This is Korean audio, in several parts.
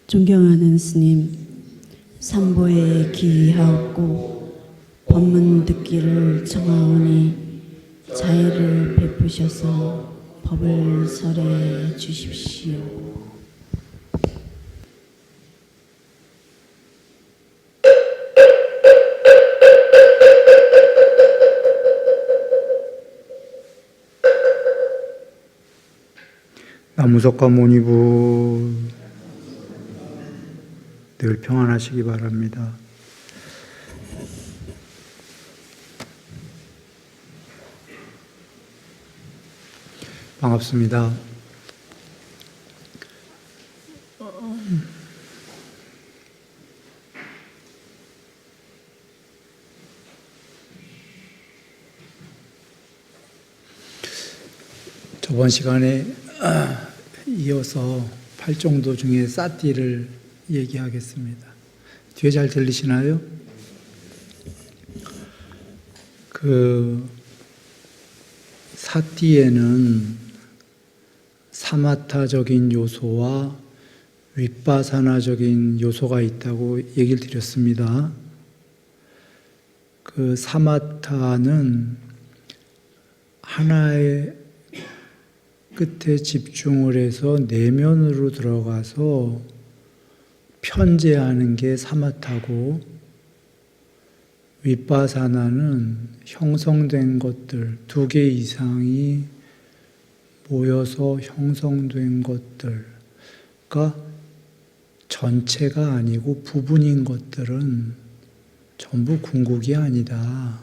존경하는 스님, 삼보에 기하옵고 법문 듣기를 청하오니 자애를 베푸셔서 법을 설해 주십시오. 나무석가 모니부 늘 평안하시기 바랍니다. 반갑습니다. 저번 시간에 이어서 팔정도 중에 사띠를 얘기하겠습니다. 뒤에 잘 들리시나요? 사띠에는 사마타적인 요소와 윗바사나적인 요소가 있다고 얘기를 드렸습니다. 사마타는 하나의 끝에 집중을 해서 내면으로 들어가서 편재하는 게 사마타고, 윗바사나는 형성된 것들, 2개 이상이 모여서 형성된 것들과 전체가 아니고 부분인 것들은 전부 궁극이 아니다.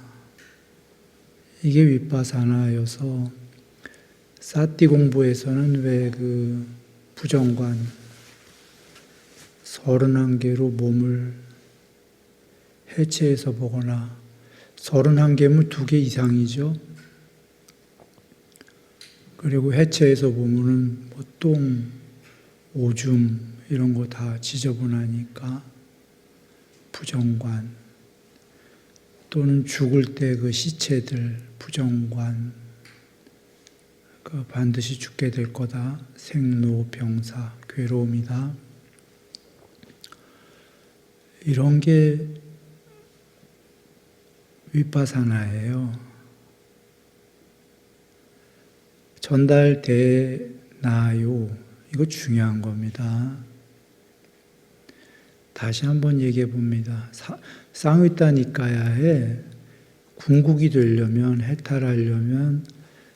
이게 윗바사나여서 사띠 공부에서는 왜 부정관 31개로 몸을 해체해서 보거나, 31개면 2개 이상이죠. 그리고 해체해서 보면은 똥, 오줌 이런 거 다 지저분하니까 부정관, 또는 죽을 때 시체들 부정관, 반드시 죽게 될 거다. 생로병사, 괴로움이다. 이런 게 윗바사나예요. 전달되나요? 이거 중요한 겁니다. 다시 한번 얘기해 봅니다. 쌍윗다니까야에 궁극이 되려면, 해탈하려면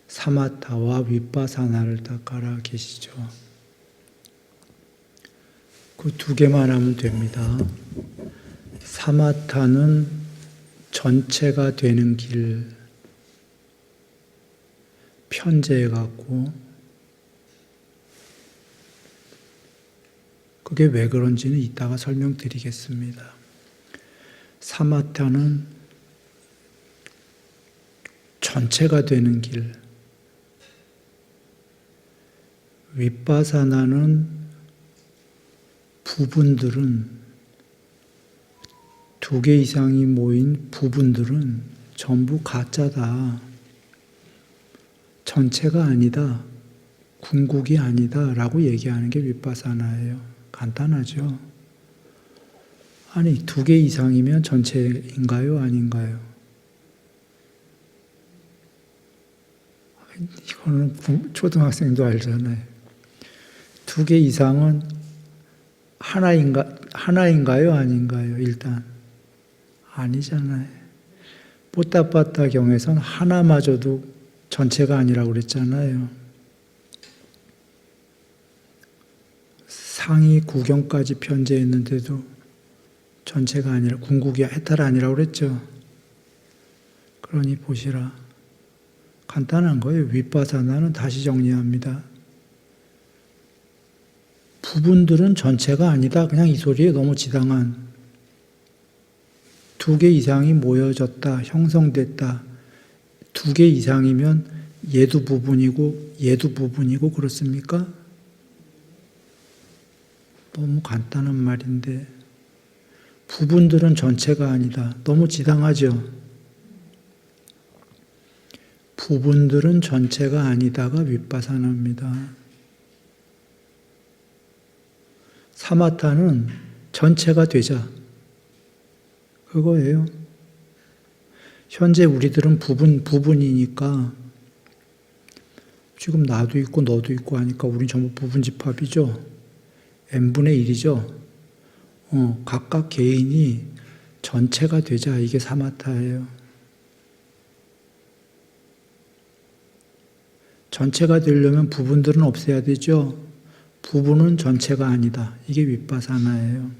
사마타와 윗바사나를 닦아라 계시죠. 그 2개만 하면 됩니다. 사마타는 전체가 되는 길 편재해갖고, 그게 왜 그런지는 이따가 설명드리겠습니다. 사마타는 전체가 되는 길, 윗바사나는 부분들은 2개 이상이 모인 부분들은 전부 가짜다. 전체가 아니다. 궁극이 아니다. 라고 얘기하는 게 윗바사나예요. 간단하죠? 아니, 2개 이상이면 전체인가요? 아닌가요? 이거는 초등학생도 알잖아요. 2개 이상은 하나인가요? 아닌가요? 일단 아니잖아요. 뽀따빠따 경에선 하나마저도 전체가 아니라고 그랬잖아요. 상위 9경까지 편재했는데도 전체가 아니라, 궁극이 해탈 아니라고 그랬죠. 그러니 보시라. 간단한 거예요. 윗바사나는 다시 정리합니다. 부분들은 전체가 아니다. 그냥 이 소리에 너무 지당한. 2개 이상이 모여졌다. 형성됐다. 2개 이상이면 얘도 부분이고 얘도 부분이고 그렇습니까? 너무 간단한 말인데, 부분들은 전체가 아니다. 너무 지당하죠? 부분들은 전체가 아니다가 윗바사나입니다. 사마타는 전체가 되자. 그거예요. 현재 우리들은 부분이니까 지금 나도 있고 너도 있고 하니까 우린 전부 부분집합이죠. n분의 1이죠. 각각 개인이 전체가 되자. 이게 사마타예요. 전체가 되려면 부분들은 없애야 되죠. 부분은 전체가 아니다. 이게 윗바사나예요.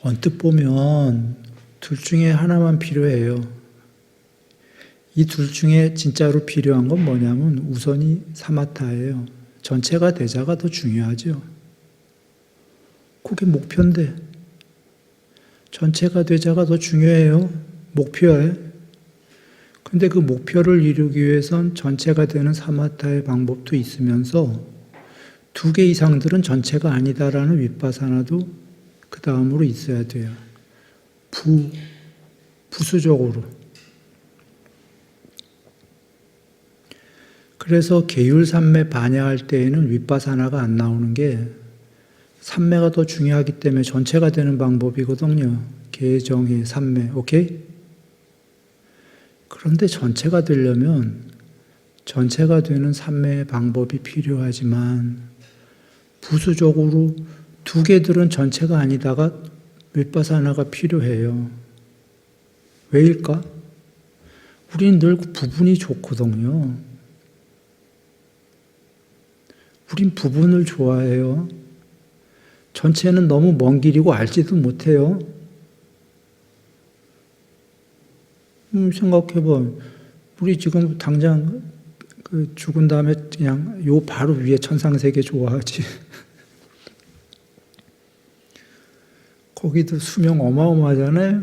언뜻 보면 둘 중에 하나만 필요해요. 이 둘 중에 진짜로 필요한 건 뭐냐면 우선이 사마타예요. 전체가 되자가 더 중요하죠. 그게 목표인데 전체가 되자가 더 중요해요. 목표에. 근데 그 목표를 이루기 위해선 전체가 되는 사마타의 방법도 있으면서 두 개 이상들은 전체가 아니다라는 윗바사나도 그 다음으로 있어야 돼요. 부수적으로. 그래서 계율 삼매 반야할 때에는 윗바사나가 안 나오는 게 삼매가 더 중요하기 때문에 전체가 되는 방법이거든요. 계정의 삼매. 오케이? 그런데 전체가 되려면 전체가 되는 삼매의 방법이 필요하지만 부수적으로 두 개들은 전체가 아니다가 윗바사나가 필요해요. 왜일까? 우리는 늘 부분이 좋거든요. 우린 부분을 좋아해요. 전체는 너무 먼 길이고 알지도 못해요. 생각해봐. 우리 지금 당장 죽은 다음에 그냥 요 바로 위에 천상세계 좋아하지. 거기도 수명 어마어마하잖아요.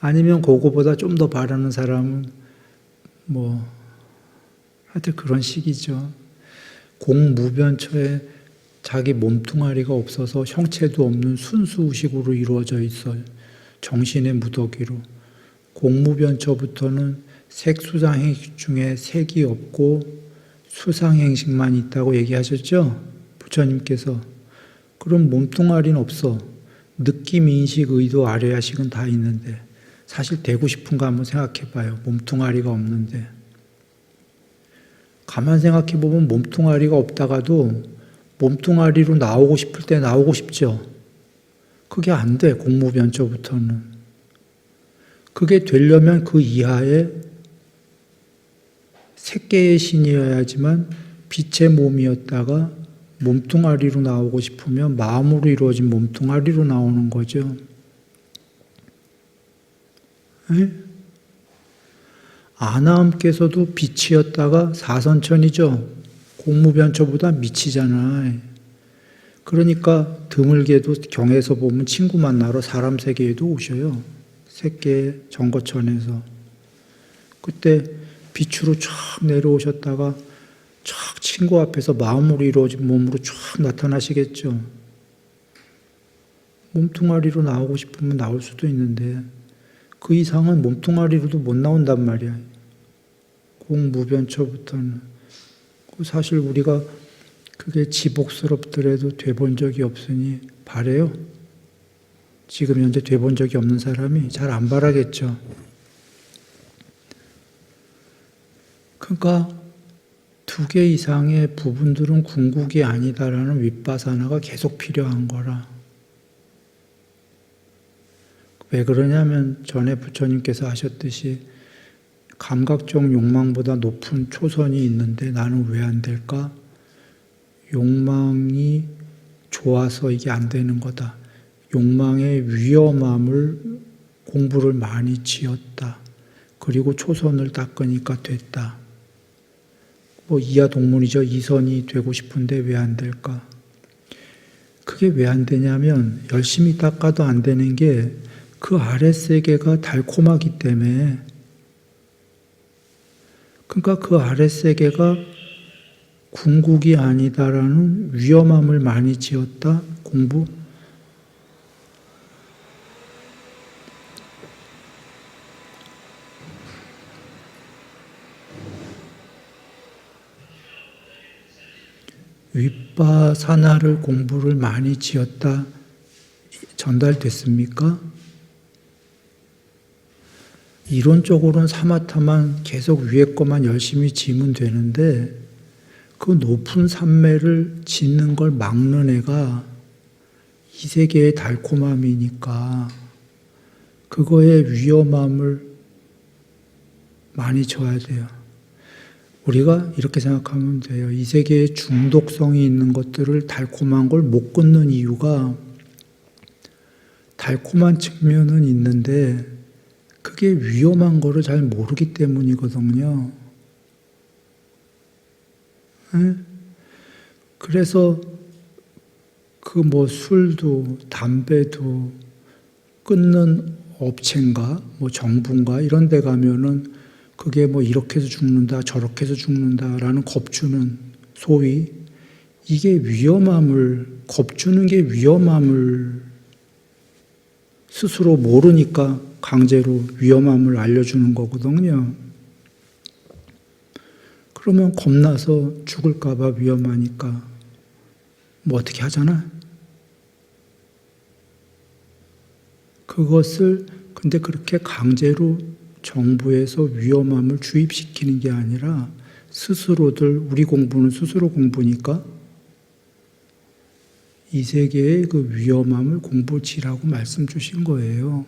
아니면 그거보다 좀 더 바라는 사람은 하여튼 그런 식이죠. 공무변처에 자기 몸뚱아리가 없어서 형체도 없는 순수의식으로 이루어져 있어요. 정신의 무더기로. 공무변처부터는 색수상행식 중에 색이 없고 수상행식만 있다고 얘기하셨죠? 부처님께서. 그럼 몸뚱아리는 없어. 느낌, 인식, 의도, 아뢰야식은 다 있는데 사실 되고 싶은가 한번 생각해봐요. 몸뚱아리가 없는데. 가만 생각해보면 몸뚱아리가 없다가도 몸뚱아리로 나오고 싶을 때 나오고 싶죠. 그게 안 돼, 공무변처부터는. 그게 되려면 그 이하의 색계의 신이어야지만 빛의 몸이었다가 몸뚱아리로 나오고 싶으면 마음으로 이루어진 몸뚱아리로 나오는 거죠. 에? 아나함께서도 빛이었다가 사선천이죠. 공무변처보다 미치잖아. 그러니까 드물게도 경에서 보면 친구 만나러 사람 세계에도 오셔요. 색계 정거천에서. 그때 빛으로 쫙 내려오셨다가 쫙 친구 앞에서 마음으로 이루어진 몸으로 쫙 나타나시겠죠. 몸뚱아리로 나오고 싶으면 나올 수도 있는데 그 이상은 몸뚱아리로도 못 나온단 말이야. 공무변처부터는. 사실 우리가 그게 지복스럽더라도 돼본 적이 없으니 바래요. 지금 현재 돼본 적이 없는 사람이 잘 안 바라겠죠. 그러니까 두 개 이상의 부분들은 궁극이 아니다라는 윗바사나가 계속 필요한 거라. 왜 그러냐면 전에 부처님께서 하셨듯이 감각적 욕망보다 높은 초선이 있는데 나는 왜 안 될까? 욕망이 좋아서 이게 안 되는 거다. 욕망의 위험함을 공부를 많이 지었다. 그리고 초선을 닦으니까 됐다. 이하 동문이죠. 이선이 되고 싶은데 왜 안 될까? 그게 왜 안 되냐면 열심히 닦아도 안 되는 게 그 아랫세계가 달콤하기 때문에. 그러니까 그 아랫세계가 궁극이 아니다라는 위험함을 많이 지었다. 공부. 윗바사나를 공부를 많이 지었다 전달됐습니까? 이론적으로는 사마타만 계속 위에 것만 열심히 지면 되는데 그 높은 산매를 짓는 걸 막는 애가 이 세계의 달콤함이니까 그거의 위험함을 많이 져야 돼요. 우리가 이렇게 생각하면 돼요. 이 세계에 중독성이 있는 것들을 달콤한 걸 못 끊는 이유가 달콤한 측면은 있는데 그게 위험한 거를 잘 모르기 때문이거든요. 네? 그래서 그 뭐 술도 담배도 끊는 업체인가 뭐 정부인가 이런 데 가면은 그게 뭐 이렇게 해서 죽는다 저렇게 해서 죽는다라는 겁주는 소위 이게 위험함을 겁주는 게 위험함을 스스로 모르니까 강제로 위험함을 알려주는 거거든요. 그러면 겁나서 죽을까 봐 위험하니까 뭐 어떻게 하잖아. 그것을 근데 그렇게 강제로 정부에서 위험함을 주입시키는 게 아니라 스스로들 우리 공부는 스스로 공부니까 이 세계의 그 위험함을 공부지라고 말씀 주신 거예요.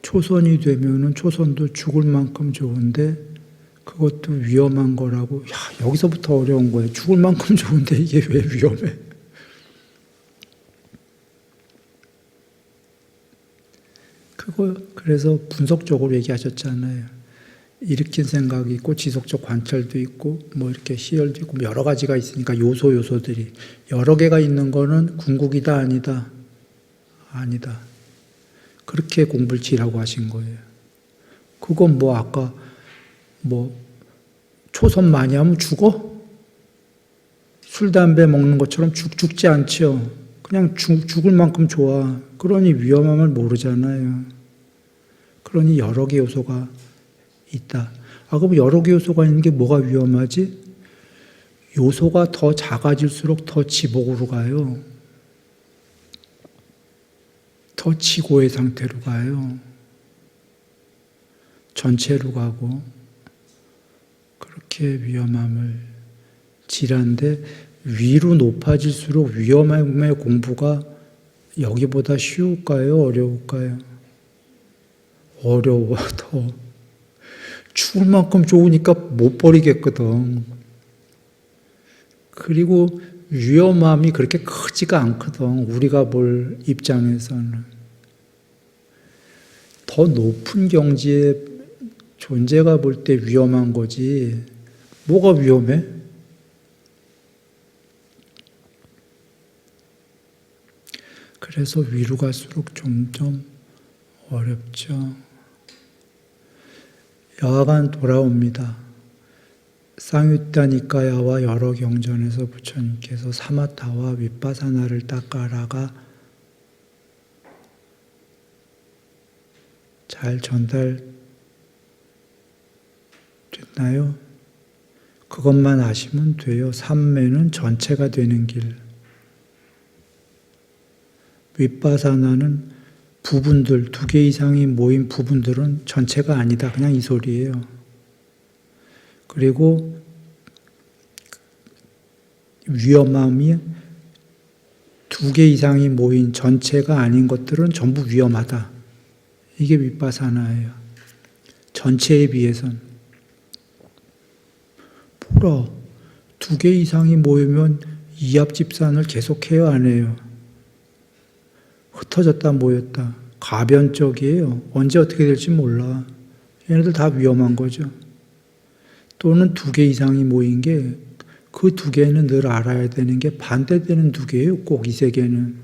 초선이 되면은 초선도 죽을 만큼 좋은데 그것도 위험한 거라고. 야, 여기서부터 어려운 거예요. 죽을 만큼 좋은데 이게 왜 위험해? 그래서 분석적으로 얘기하셨잖아요. 일으킨 생각이 있고 지속적 관찰도 있고 뭐 이렇게 시열도 있고 여러 가지가 있으니까 요소들이 여러 개가 있는 거는 궁극이다 아니다? 아니다. 그렇게 공부를 지라고 하신 거예요. 그건 뭐 아까 뭐 초선 많이 하면 죽어? 술 담배 먹는 것처럼 죽지 않죠. 그냥 죽을 만큼 좋아. 그러니 위험함을 모르잖아요. 그러니 여러 개 요소가 있다. 그럼 여러 개 요소가 있는 게 뭐가 위험하지? 요소가 더 작아질수록 더 지복으로 가요. 더 지고의 상태로 가요. 전체로 가고 그렇게 위험함을 지란데 위로 높아질수록 위험함의 공부가 여기보다 쉬울까요? 어려울까요? 어려워. 더 죽을 만큼 좋으니까 못 버리겠거든. 그리고 위험함이 그렇게 크지가 않거든. 우리가 볼 입장에서는. 더 높은 경지의 존재가 볼 때 위험한 거지. 뭐가 위험해? 그래서 위로 갈수록 점점 어렵죠. 여하간 돌아옵니다. 쌍유타 니까야와 여러 경전에서 부처님께서 사마타와 윗바사나를 닦아라가 잘 전달됐나요? 그것만 아시면 돼요. 삼매는 전체가 되는 길. 윗바사나는 부분들, 2개 이상이 모인 부분들은 전체가 아니다. 그냥 이 소리예요. 그리고 위험함이 2개 이상이 모인 전체가 아닌 것들은 전부 위험하다. 이게 윗바사나예요. 전체에 비해선. 보라, 2개 이상이 모이면 이합집산을 계속해요, 안 해요? 흩어졌다 모였다. 가변적이에요. 언제 어떻게 될지 몰라. 얘네들 다 위험한 거죠. 또는 2개 이상이 모인 게 그 2개는 늘 알아야 되는 게 반대되는 2개예요. 꼭 이 세계는.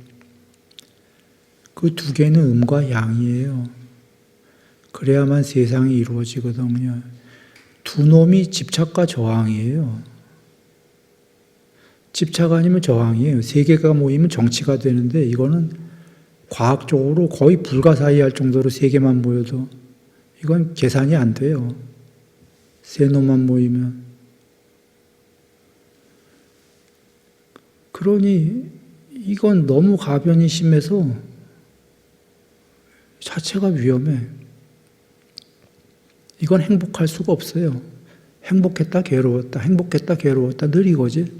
그 2개는 음과 양이에요. 그래야만 세상이 이루어지거든요. 두 놈이 집착과 저항이에요. 집착 아니면 저항이에요. 3개가 모이면 정치가 되는데 이거는 과학적으로 거의 불가사의할 정도로 3개만 모여도 이건 계산이 안 돼요. 3놈만 모이면. 그러니 이건 너무 가변이 심해서 자체가 위험해. 이건 행복할 수가 없어요. 행복했다 괴로웠다, 행복했다 괴로웠다 늘 이거지.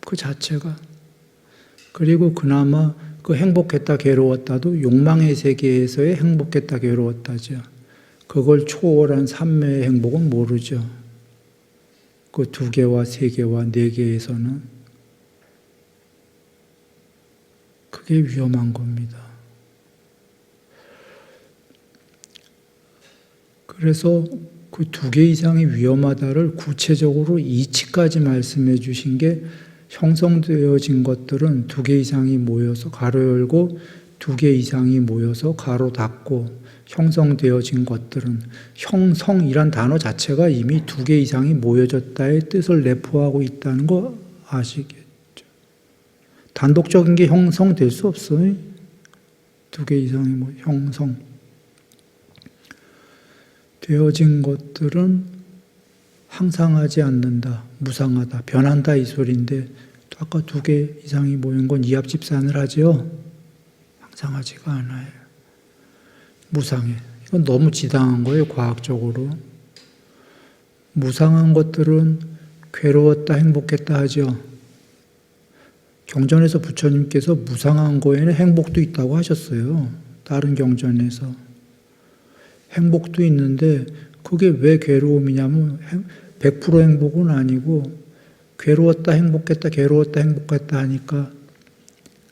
그 자체가. 그리고 그나마 그 행복했다 괴로웠다도 욕망의 세계에서의 행복했다 괴로웠다죠. 그걸 초월한 삼매의 행복은 모르죠. 그 2개와 3개와 4개에서는 그게 위험한 겁니다. 그래서 그 2개 이상이 위험하다를 구체적으로 이치까지 말씀해 주신 게 형성되어진 것들은 2개 이상이 모여서 가로 열고 2개 이상이 모여서 가로 닫고 형성되어진 것들은 형성이란 단어 자체가 이미 2개 이상이 모여졌다의 뜻을 내포하고 있다는 거 아시겠죠? 단독적인 게 형성될 수 없어요. 2개 이상이 형성. 되어진 것들은 항상하지 않는다, 무상하다, 변한다 이 소리인데 아까 2개 이상이 모인 건 이합집산을 하죠. 항상하지가 않아요. 무상해. 이건 너무 지당한 거예요, 과학적으로. 무상한 것들은 괴로웠다, 행복했다 하죠. 경전에서 부처님께서 무상한 거에는 행복도 있다고 하셨어요. 다른 경전에서. 행복도 있는데 그게 왜 괴로움이냐면 100% 행복은 아니고 괴로웠다, 행복했다, 괴로웠다, 행복했다 하니까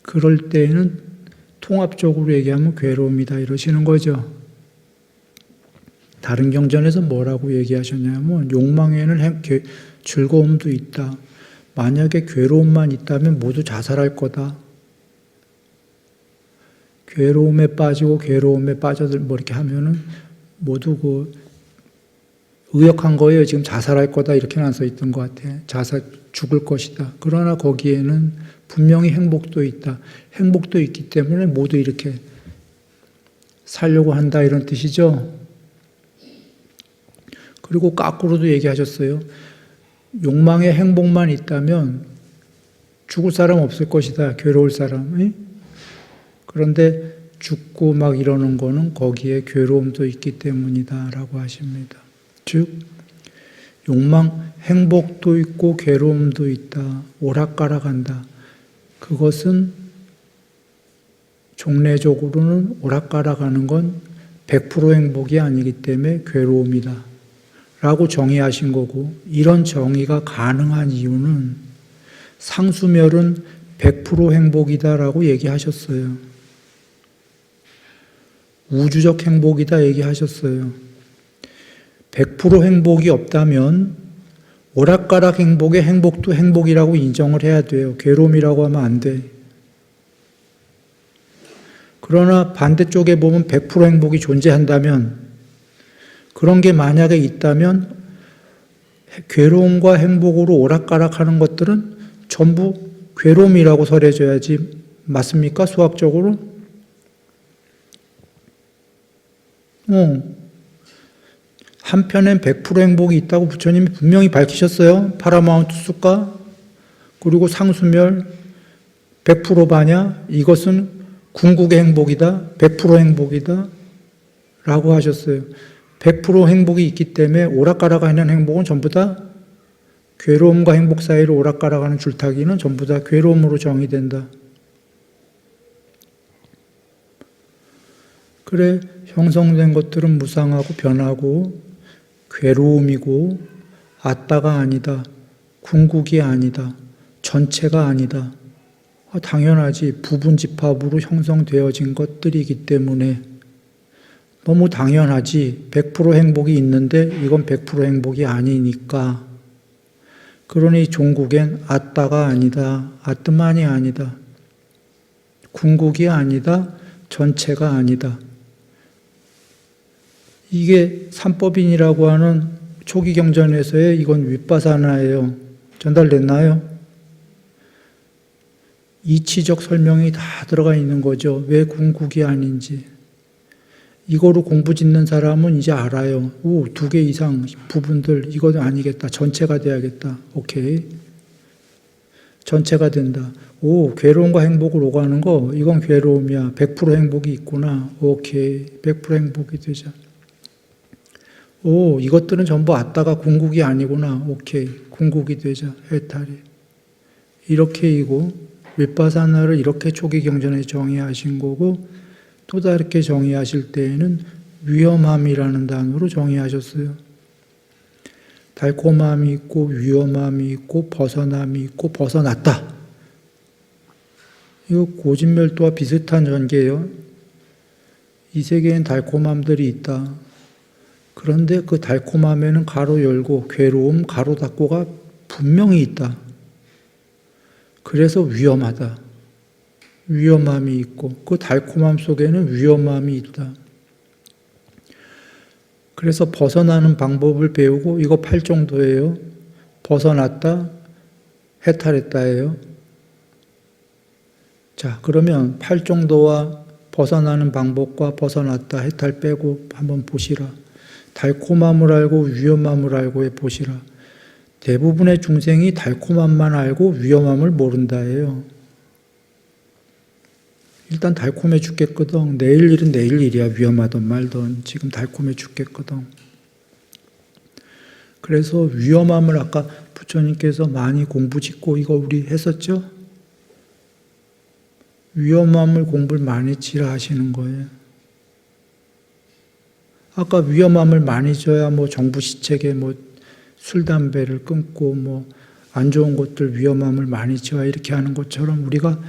그럴 때에는 통합적으로 얘기하면 괴로움이다 이러시는 거죠. 다른 경전에서 뭐라고 얘기하셨냐면 욕망에는 즐거움도 있다. 만약에 괴로움만 있다면 모두 자살할 거다. 괴로움에 빠지고 괴로움에 빠져들 뭐 이렇게 하면은 모두 그 의역한 거예요. 지금 자살할 거다 이렇게는 안 써 있던 것 같아. 자살 죽을 것이다. 그러나 거기에는 분명히 행복도 있다. 행복도 있기 때문에 모두 이렇게 살려고 한다 이런 뜻이죠. 그리고 거꾸로도 얘기하셨어요. 욕망의 행복만 있다면 죽을 사람 없을 것이다. 괴로울 사람. 그런데 죽고 막 이러는 거는 거기에 괴로움도 있기 때문이다 라고 하십니다. 즉 욕망, 행복도 있고 괴로움도 있다. 오락가락한다. 그것은 종례적으로는 오락가락하는 건 100% 행복이 아니기 때문에 괴로움이다 라고 정의하신 거고, 이런 정의가 가능한 이유는 상수멸은 100% 행복이다 라고 얘기하셨어요. 우주적 행복이다 얘기하셨어요. 100% 행복이 없다면 오락가락 행복의 행복도 행복이라고 인정을 해야 돼요. 괴로움이라고 하면 안 돼. 그러나 반대쪽에 보면 100% 행복이 존재한다면, 그런 게 만약에 있다면 괴로움과 행복으로 오락가락하는 것들은 전부 괴로움이라고 설해줘야지. 맞습니까? 수학적으로? 한편엔 100% 행복이 있다고 부처님이 분명히 밝히셨어요. 파라마운트 수가. 그리고 상수멸 100% 바냐? 이것은 궁극의 행복이다. 100% 행복이다. 라고 하셨어요. 100% 행복이 있기 때문에 오락가락하는 행복은 전부 다 괴로움과 행복 사이로 오락가락하는 줄타기는 전부 다 괴로움으로 정의된다. 그래, 형성된 것들은 무상하고 변하고 괴로움이고 아따가 아니다. 궁극이 아니다. 전체가 아니다. 당연하지. 부분집합으로 형성되어진 것들이기 때문에 너무 당연하지. 100% 행복이 있는데 이건 100% 행복이 아니니까. 그러니 종국엔 아따가 아니다. 아뜨만이 아니다. 궁극이 아니다. 전체가 아니다. 이게 삼법인이라고 하는 초기 경전에서의 이건 윗바사나예요. 전달됐나요? 이치적 설명이 다 들어가 있는 거죠. 왜 궁극이 아닌지. 이거로 공부 짓는 사람은 이제 알아요. 오, 2개 이상 부분들, 이건 아니겠다. 전체가 돼야겠다. 오케이. 전체가 된다. 오, 괴로움과 행복을 오가는 거, 이건 괴로움이야. 100% 행복이 있구나. 오케이. 100% 행복이 되자. 오, 이것들은 전부 아따가 궁극이 아니구나. 오케이. 궁극이 되자. 해탈이. 이렇게이고, 윗바사나를 이렇게 초기 경전에 정의하신 거고, 또 다르게 정의하실 때에는 위험함이라는 단어로 정의하셨어요. 달콤함이 있고, 위험함이 있고, 벗어남이 있고, 벗어났다. 이거 고진멸도와 비슷한 전개예요. 이 세계엔 달콤함들이 있다. 그런데 그 달콤함에는 가로 열고 괴로움 가로 닫고가 분명히 있다. 그래서 위험하다. 위험함이 있고 그 달콤함 속에는 위험함이 있다. 그래서 벗어나는 방법을 배우고 이거 8정도예요. 벗어났다, 해탈했다예요. 자, 그러면 8정도와 벗어나는 방법과 벗어났다, 해탈 빼고 한번 보시라. 달콤함을 알고 위험함을 알고 해보시라. 대부분의 중생이 달콤함만 알고 위험함을 모른다예요. 일단 달콤해 죽겠거든. 내일 일은 내일 일이야. 위험하든 말든. 지금 달콤해 죽겠거든. 그래서 위험함을 아까 부처님께서 많이 공부 짓고 이거 우리 했었죠? 위험함을 공부를 많이 지라 하시는 거예요. 아까 위험함을 많이 져야 뭐 정부 시책에 뭐 술, 담배를 끊고 뭐 안 좋은 것들 위험함을 많이 지어야 이렇게 하는 것처럼 우리가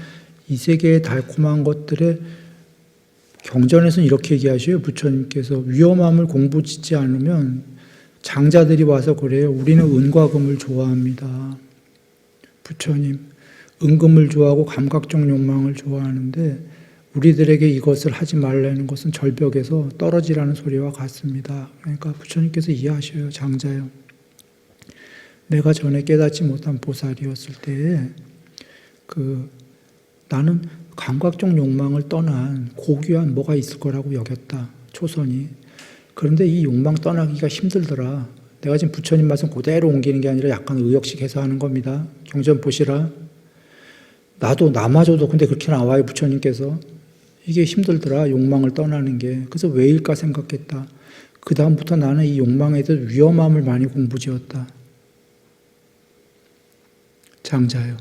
이 세계의 달콤한 것들에 경전에서는 이렇게 얘기하셔요. 부처님께서 위험함을 공부 짓지 않으면 장자들이 와서 그래요. 우리는 은과 금을 좋아합니다. 부처님, 은금을 좋아하고 감각적 욕망을 좋아하는데 우리들에게 이것을 하지 말라는 것은 절벽에서 떨어지라는 소리와 같습니다. 그러니까 부처님께서 이해하셔요. 장자요. 내가 전에 깨닫지 못한 보살이었을 때에 나는 감각적 욕망을 떠난 고귀한 뭐가 있을 거라고 여겼다. 초선이. 그런데 이 욕망 떠나기가 힘들더라. 내가 지금 부처님 말씀 그대로 옮기는 게 아니라 약간 의역식 해서 하는 겁니다. 경전 보시라. 나마저도 근데 그렇게 나와요. 부처님께서. 이게 힘들더라. 욕망을 떠나는 게. 그래서 왜일까 생각했다. 그 다음부터 나는 이 욕망에 대해서 위험함을 많이 공부지었다. 장자요.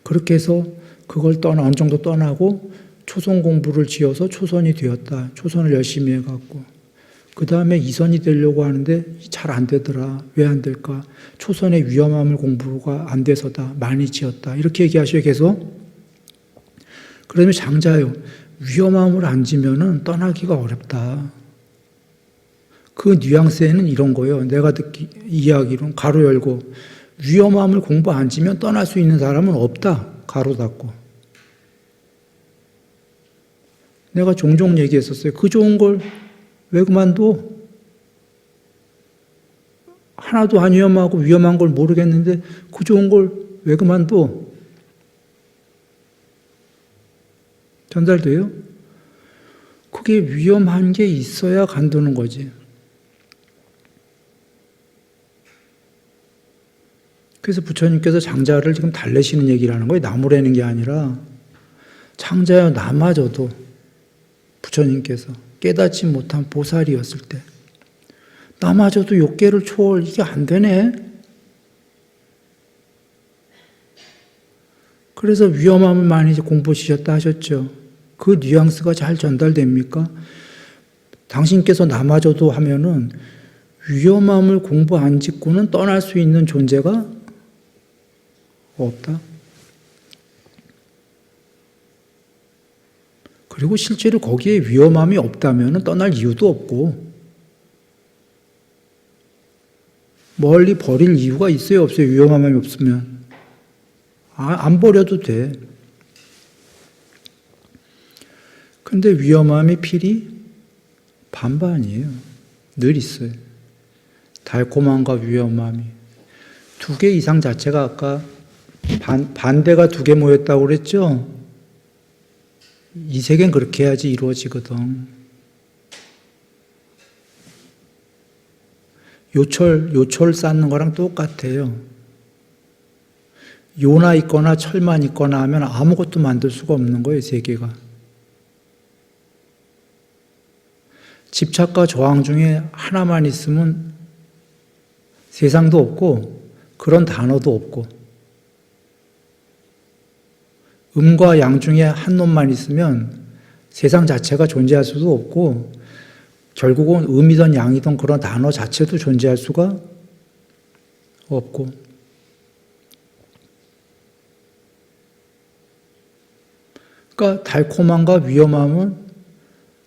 그렇게 해서 그걸 어느 정도 떠나고 초선 공부를 지어서 초선이 되었다. 초선을 열심히 해갖고. 그 다음에 이선이 되려고 하는데 잘 안 되더라. 왜 안 될까? 초선의 위험함을 공부가 안 돼서다. 많이 지었다. 이렇게 얘기하셔요. 계속. 그러면 장자요. 위험함을 안 지면은 떠나기가 어렵다. 그 뉘앙스에는 이런 거예요. 내가 이야기로는 가로 열고 위험함을 공부 안 지면 떠날 수 있는 사람은 없다. 가로 닫고. 내가 종종 얘기했었어요. 그 좋은 걸 왜 그만둬? 하나도 안 위험하고 위험한 걸 모르겠는데 그 좋은 걸 왜 그만둬? 전달돼요? 그게 위험한 게 있어야 간두는 거지. 그래서 부처님께서 장자를 지금 달래시는 얘기를 하는 거예요. 나무라는 게 아니라 장자여 나마저도 부처님께서 깨닫지 못한 보살이었을 때 나마저도 욕계를 초월 이게 안 되네. 그래서 위험함을 많이 공부하셨다 하셨죠. 그 뉘앙스가 잘 전달됩니까? 당신께서 나마저도 하면은 위험함을 공부 안 짓고는 떠날 수 있는 존재가 없다. 그리고 실제로 거기에 위험함이 없다면 떠날 이유도 없고 멀리 버릴 이유가 있어요? 없어요? 위험함이 없으면. 안 버려도 돼. 근데 위험함이 필히 반반이에요. 늘 있어요. 달콤함과 위험함이. 2개 이상 자체가 아까 반대가 2개 모였다고 그랬죠? 이 세계는 그렇게 해야지 이루어지거든. 요철 쌓는 거랑 똑같아요. 요나 있거나 철만 있거나 하면 아무것도 만들 수가 없는 거예요, 세계가. 집착과 저항 중에 하나만 있으면 세상도 없고 그런 단어도 없고, 음과 양 중에 한 놈만 있으면 세상 자체가 존재할 수도 없고 결국은 음이든 양이든 그런 단어 자체도 존재할 수가 없고, 그러니까 달콤함과 위험함은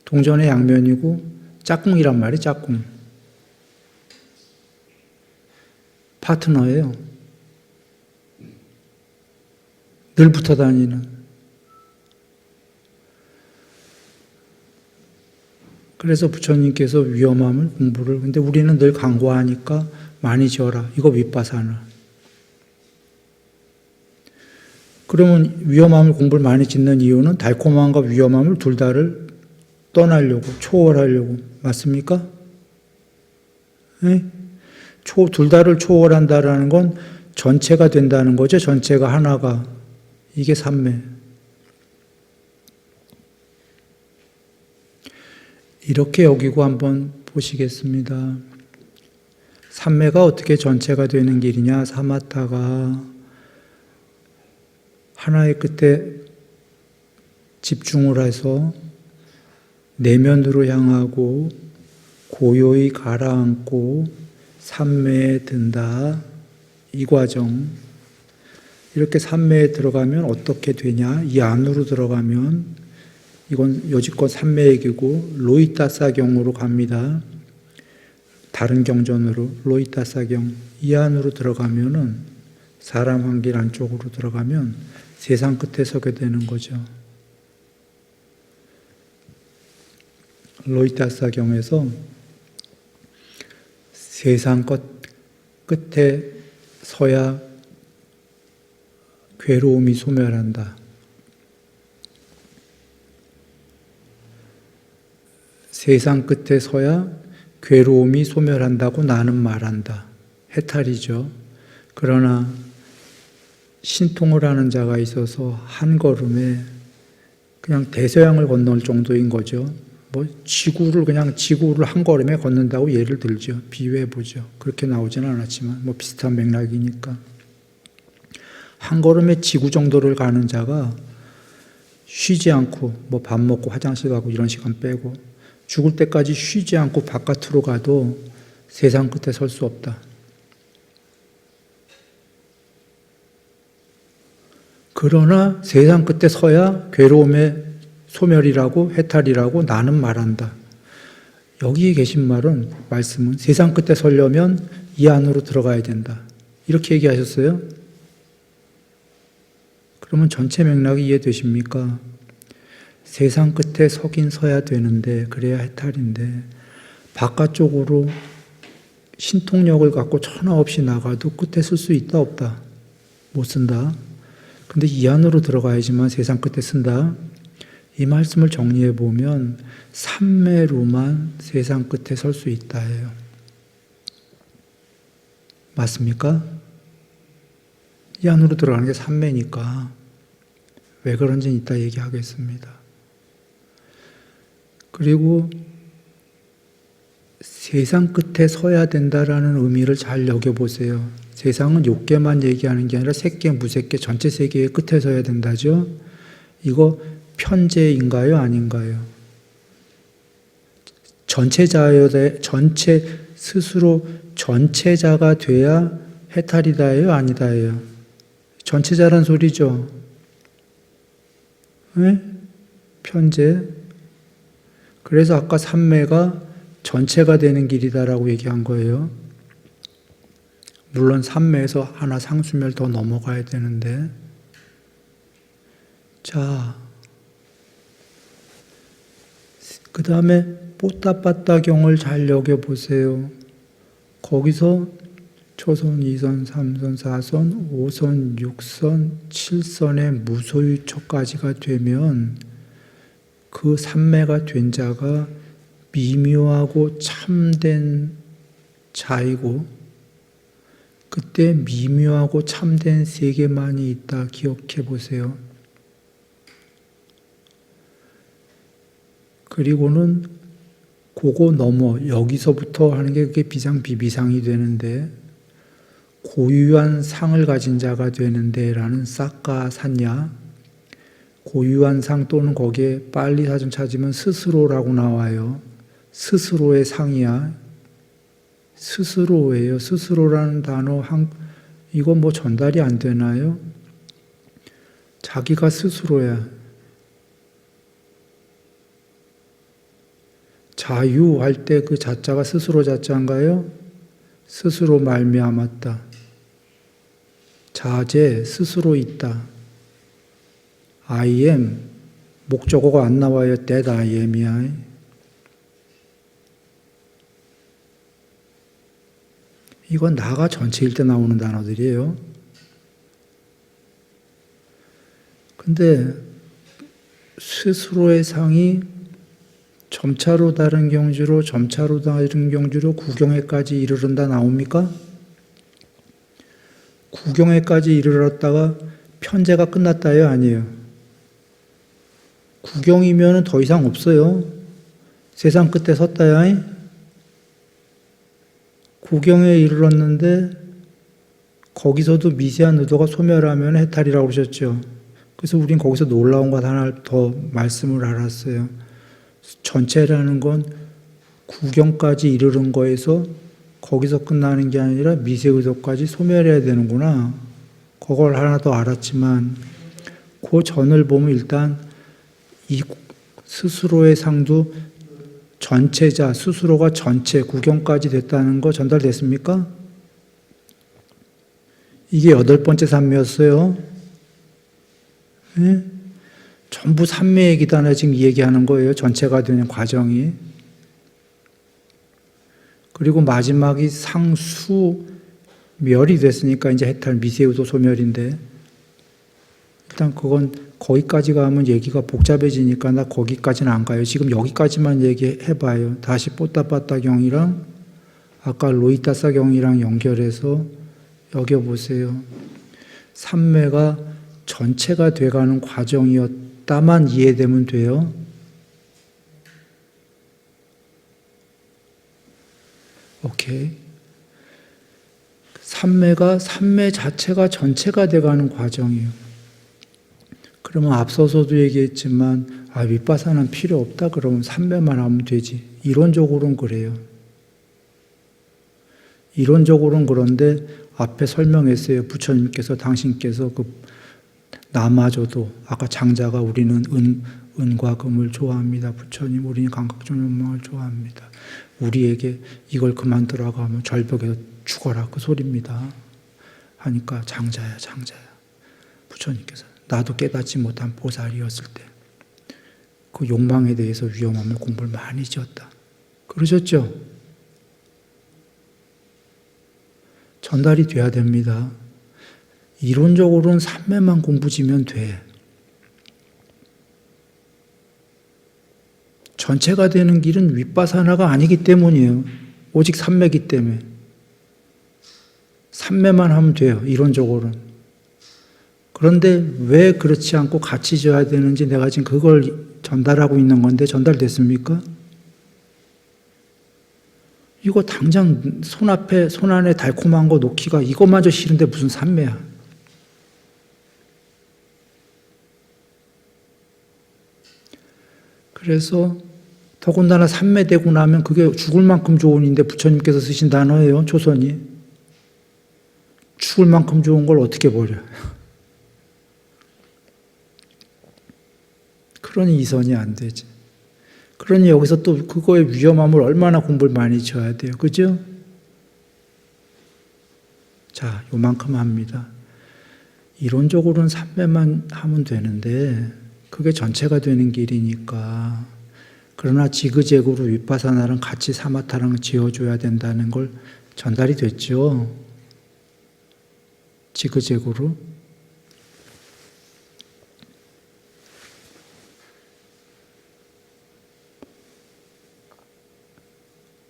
동전의 양면이고 짝꿍이란 말이에요. 짝꿍. 파트너예요. 늘 붙어 다니는. 그래서 부처님께서 위험함을 공부를, 근데 우리는 늘 간과하니까 많이 지어라. 이거 윗바사나. 그러면 위험함을 공부를 많이 짓는 이유는 달콤함과 위험함을 둘 다를 떠나려고, 초월하려고. 맞습니까? 네? 둘 다를 초월한다라는 건 전체가 된다는 거죠. 전체가 하나가. 이게 삼매. 이렇게 여기고 한번 보시겠습니다. 삼매가 어떻게 전체가 되는 길이냐? 사마타가 하나의 끝에 집중을 해서 내면으로 향하고 고요히 가라앉고 삼매에 든다. 이 과정. 이렇게 삼매에 들어가면 어떻게 되냐? 이 안으로 들어가면, 이건 여지껏 삼매얘기고 로이타사경으로 갑니다. 다른 경전으로 로이타사경. 이 안으로 들어가면은, 사람 한길 안쪽으로 들어가면 세상 끝에 서게 되는 거죠. 로이타사경에서 세상 끝에 서야 괴로움이 소멸한다. 세상 끝에 서야 괴로움이 소멸한다고 나는 말한다. 해탈이죠. 그러나 신통을 하는 자가 있어서 한 걸음에 그냥 대서양을 건널 정도인 거죠. 지구를 한 걸음에 걷는다고 예를 들죠. 비유해 보죠. 그렇게 나오지는 않았지만 비슷한 맥락이니까. 한 걸음에 지구 정도를 가는 자가 쉬지 않고 밥 먹고 화장실 가고 이런 시간 빼고 죽을 때까지 쉬지 않고 바깥으로 가도 세상 끝에 설 수 없다. 그러나 세상 끝에 서야 괴로움의 소멸이라고 해탈이라고 나는 말한다. 여기에 계신 말씀은 세상 끝에 서려면 이 안으로 들어가야 된다. 이렇게 얘기하셨어요. 그러면 전체 맥락이 이해되십니까? 세상 끝에 서긴 서야 되는데, 그래야 해탈인데, 바깥쪽으로 신통력을 갖고 천하 없이 나가도 끝에 쓸 수 있다 없다? 못 쓴다. 근데 이 안으로 들어가야지만 세상 끝에 쓴다. 이 말씀을 정리해 보면 삼매로만 세상 끝에 설 수 있다 해요. 맞습니까? 이 안으로 들어가는 게 삼매니까 왜 그런지는 이따 얘기하겠습니다. 그리고 세상 끝에 서야 된다라는 의미를 잘 여겨보세요. 세상은 욕계만 얘기하는 게 아니라 색계, 무색계, 전체 세계의 끝에 서야 된다죠. 이거 편재인가요? 아닌가요? 스스로 전체자가 돼야 해탈이다예요? 아니다예요? 전체자란 소리죠. 네? 편재. 그래서 아까 삼매가 전체가 되는 길이다라고 얘기한 거예요. 물론 삼매에서 하나 상수멸 더 넘어가야 되는데. 자, 그 다음에 뽀따빠따경을 잘 여겨보세요. 거기서 초선, 2선, 3선, 4선, 5선, 6선, 7선의 무소유처까지가 되면 그 삼매가 된 자가 미묘하고 참된 자이고 그때 미묘하고 참된 세계만이 있다 기억해 보세요. 그리고는 그거 넘어 여기서부터 하는 게 그게 비상 비비상이 되는데 고유한 상을 가진 자가 되는데 라는 싹가 샀냐? 고유한 상 또는 거기에 빨리 사전 찾으면 스스로라고 나와요. 스스로의 상이야. 스스로예요. 스스로라는 단어 이거 뭐 전달이 안 되나요? 자기가 스스로야. 자유할 때 그 자자가 스스로 자자인가요? 스스로 말미암았다. 자제, 스스로 있다. I am, 목적어가 안 나와요. that I am이야. 이건 나가 전체일 때 나오는 단어들이에요. 근데 스스로의 상이 점차로 다른 경주로 점차로 다른 경주로 구경회까지 이르른다 나옵니까? 구경회까지 이르렀다가 편제가 끝났다요? 아니에요. 구경이면 더 이상 없어요. 세상 끝에 섰다야. 구경에 이르렀는데 거기서도 미세한 의도가 소멸하면 해탈이라고 그러셨죠. 그래서 우린 거기서 놀라운 것 하나 더 말씀을 알았어요. 전체라는 건 구경까지 이르는 거에서 거기서 끝나는 게 아니라 미세 의도까지 소멸해야 되는구나. 그걸 하나 더 알았지만 그 전을 보면 일단 이 스스로의 상도 전체자, 스스로가 전체, 구경까지 됐다는 거 전달됐습니까? 이게 8번째 산매였어요. 네? 전부 산매 얘기다 나 지금 얘기하는 거예요. 전체가 되는 과정이. 그리고 마지막이 상수멸이 됐으니까 이제 해탈 미세의도 소멸인데 일단 그건 거기까지 가면 얘기가 복잡해지니까 나 거기까지는 안 가요. 지금 여기까지만 얘기해봐요. 다시 뽀따빠따경이랑 아까 로이타사경이랑 연결해서 여겨보세요. 삼매가 전체가 돼가는 과정이었다만 이해되면 돼요. 오케이. 삼매 자체가 전체가 돼가는 과정이에요. 그러면 앞서서도 얘기했지만 윗바사는 필요 없다 그러면 삼매만 하면 되지. 이론적으로는 그래요. 이론적으로는 그런데 앞에 설명했어요. 부처님께서 당신께서 나마저도 아까 장자가 우리는 은과 금을 좋아합니다. 부처님 우리는 감각적 욕망을 좋아합니다. 우리에게 이걸 그만두라고 하면 절벽에서 죽어라 그 소리입니다. 하니까 장자야. 부처님께서 나도 깨닫지 못한 보살이었을 때 그 욕망에 대해서 위험함을 공부를 많이 지었다. 그러셨죠? 전달이 돼야 됩니다. 이론적으로는 삼매만 공부지면 돼. 전체가 되는 길은 윗바사나가 아니기 때문이에요. 오직 삼매이기 때문에. 삼매만 하면 돼요. 이론적으로는. 그런데 왜 그렇지 않고 같이 져야 되는지 내가 지금 그걸 전달하고 있는 건데 전달됐습니까? 이거 당장 손 안에 달콤한 거 놓기가 이것마저 싫은데 무슨 삼매야. 그래서 더군다나 삼매되고 나면 그게 죽을 만큼 좋은 인데 부처님께서 쓰신 단어예요. 조선이. 죽을 만큼 좋은 걸 어떻게 버려. 그러니 이선이 안 되지. 그러니 여기서 또 그거의 위험함을 얼마나 공부를 많이 지어야 돼요. 그죠? 자, 요만큼 합니다. 이론적으로는 삼매만 하면 되는데 그게 전체가 되는 길이니까 그러나 지그재그로 윗바사나랑 같이 사마타랑 지어줘야 된다는 걸 전달이 됐죠. 지그재그로.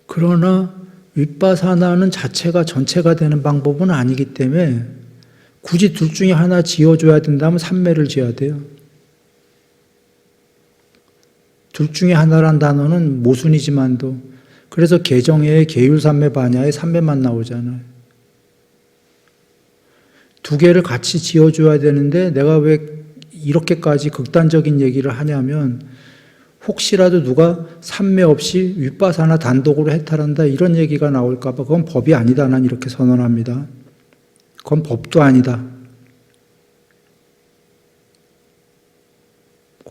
그러나 윗바사나는 자체가 전체가 되는 방법은 아니기 때문에 굳이 둘 중에 하나 지어줘야 된다면 삼매를 지어야 돼요. 둘 중에 하나란 단어는 모순이지만도 그래서 개정에 계율삼매 반야에 삼매만 나오잖아요. 두 개를 같이 지어줘야 되는데 내가 왜 이렇게까지 극단적인 얘기를 하냐면 혹시라도 누가 삼매 없이 윗바사나 단독으로 해탈한다 이런 얘기가 나올까 봐 그건 법이 아니다. 난 이렇게 선언합니다. 그건 법도 아니다.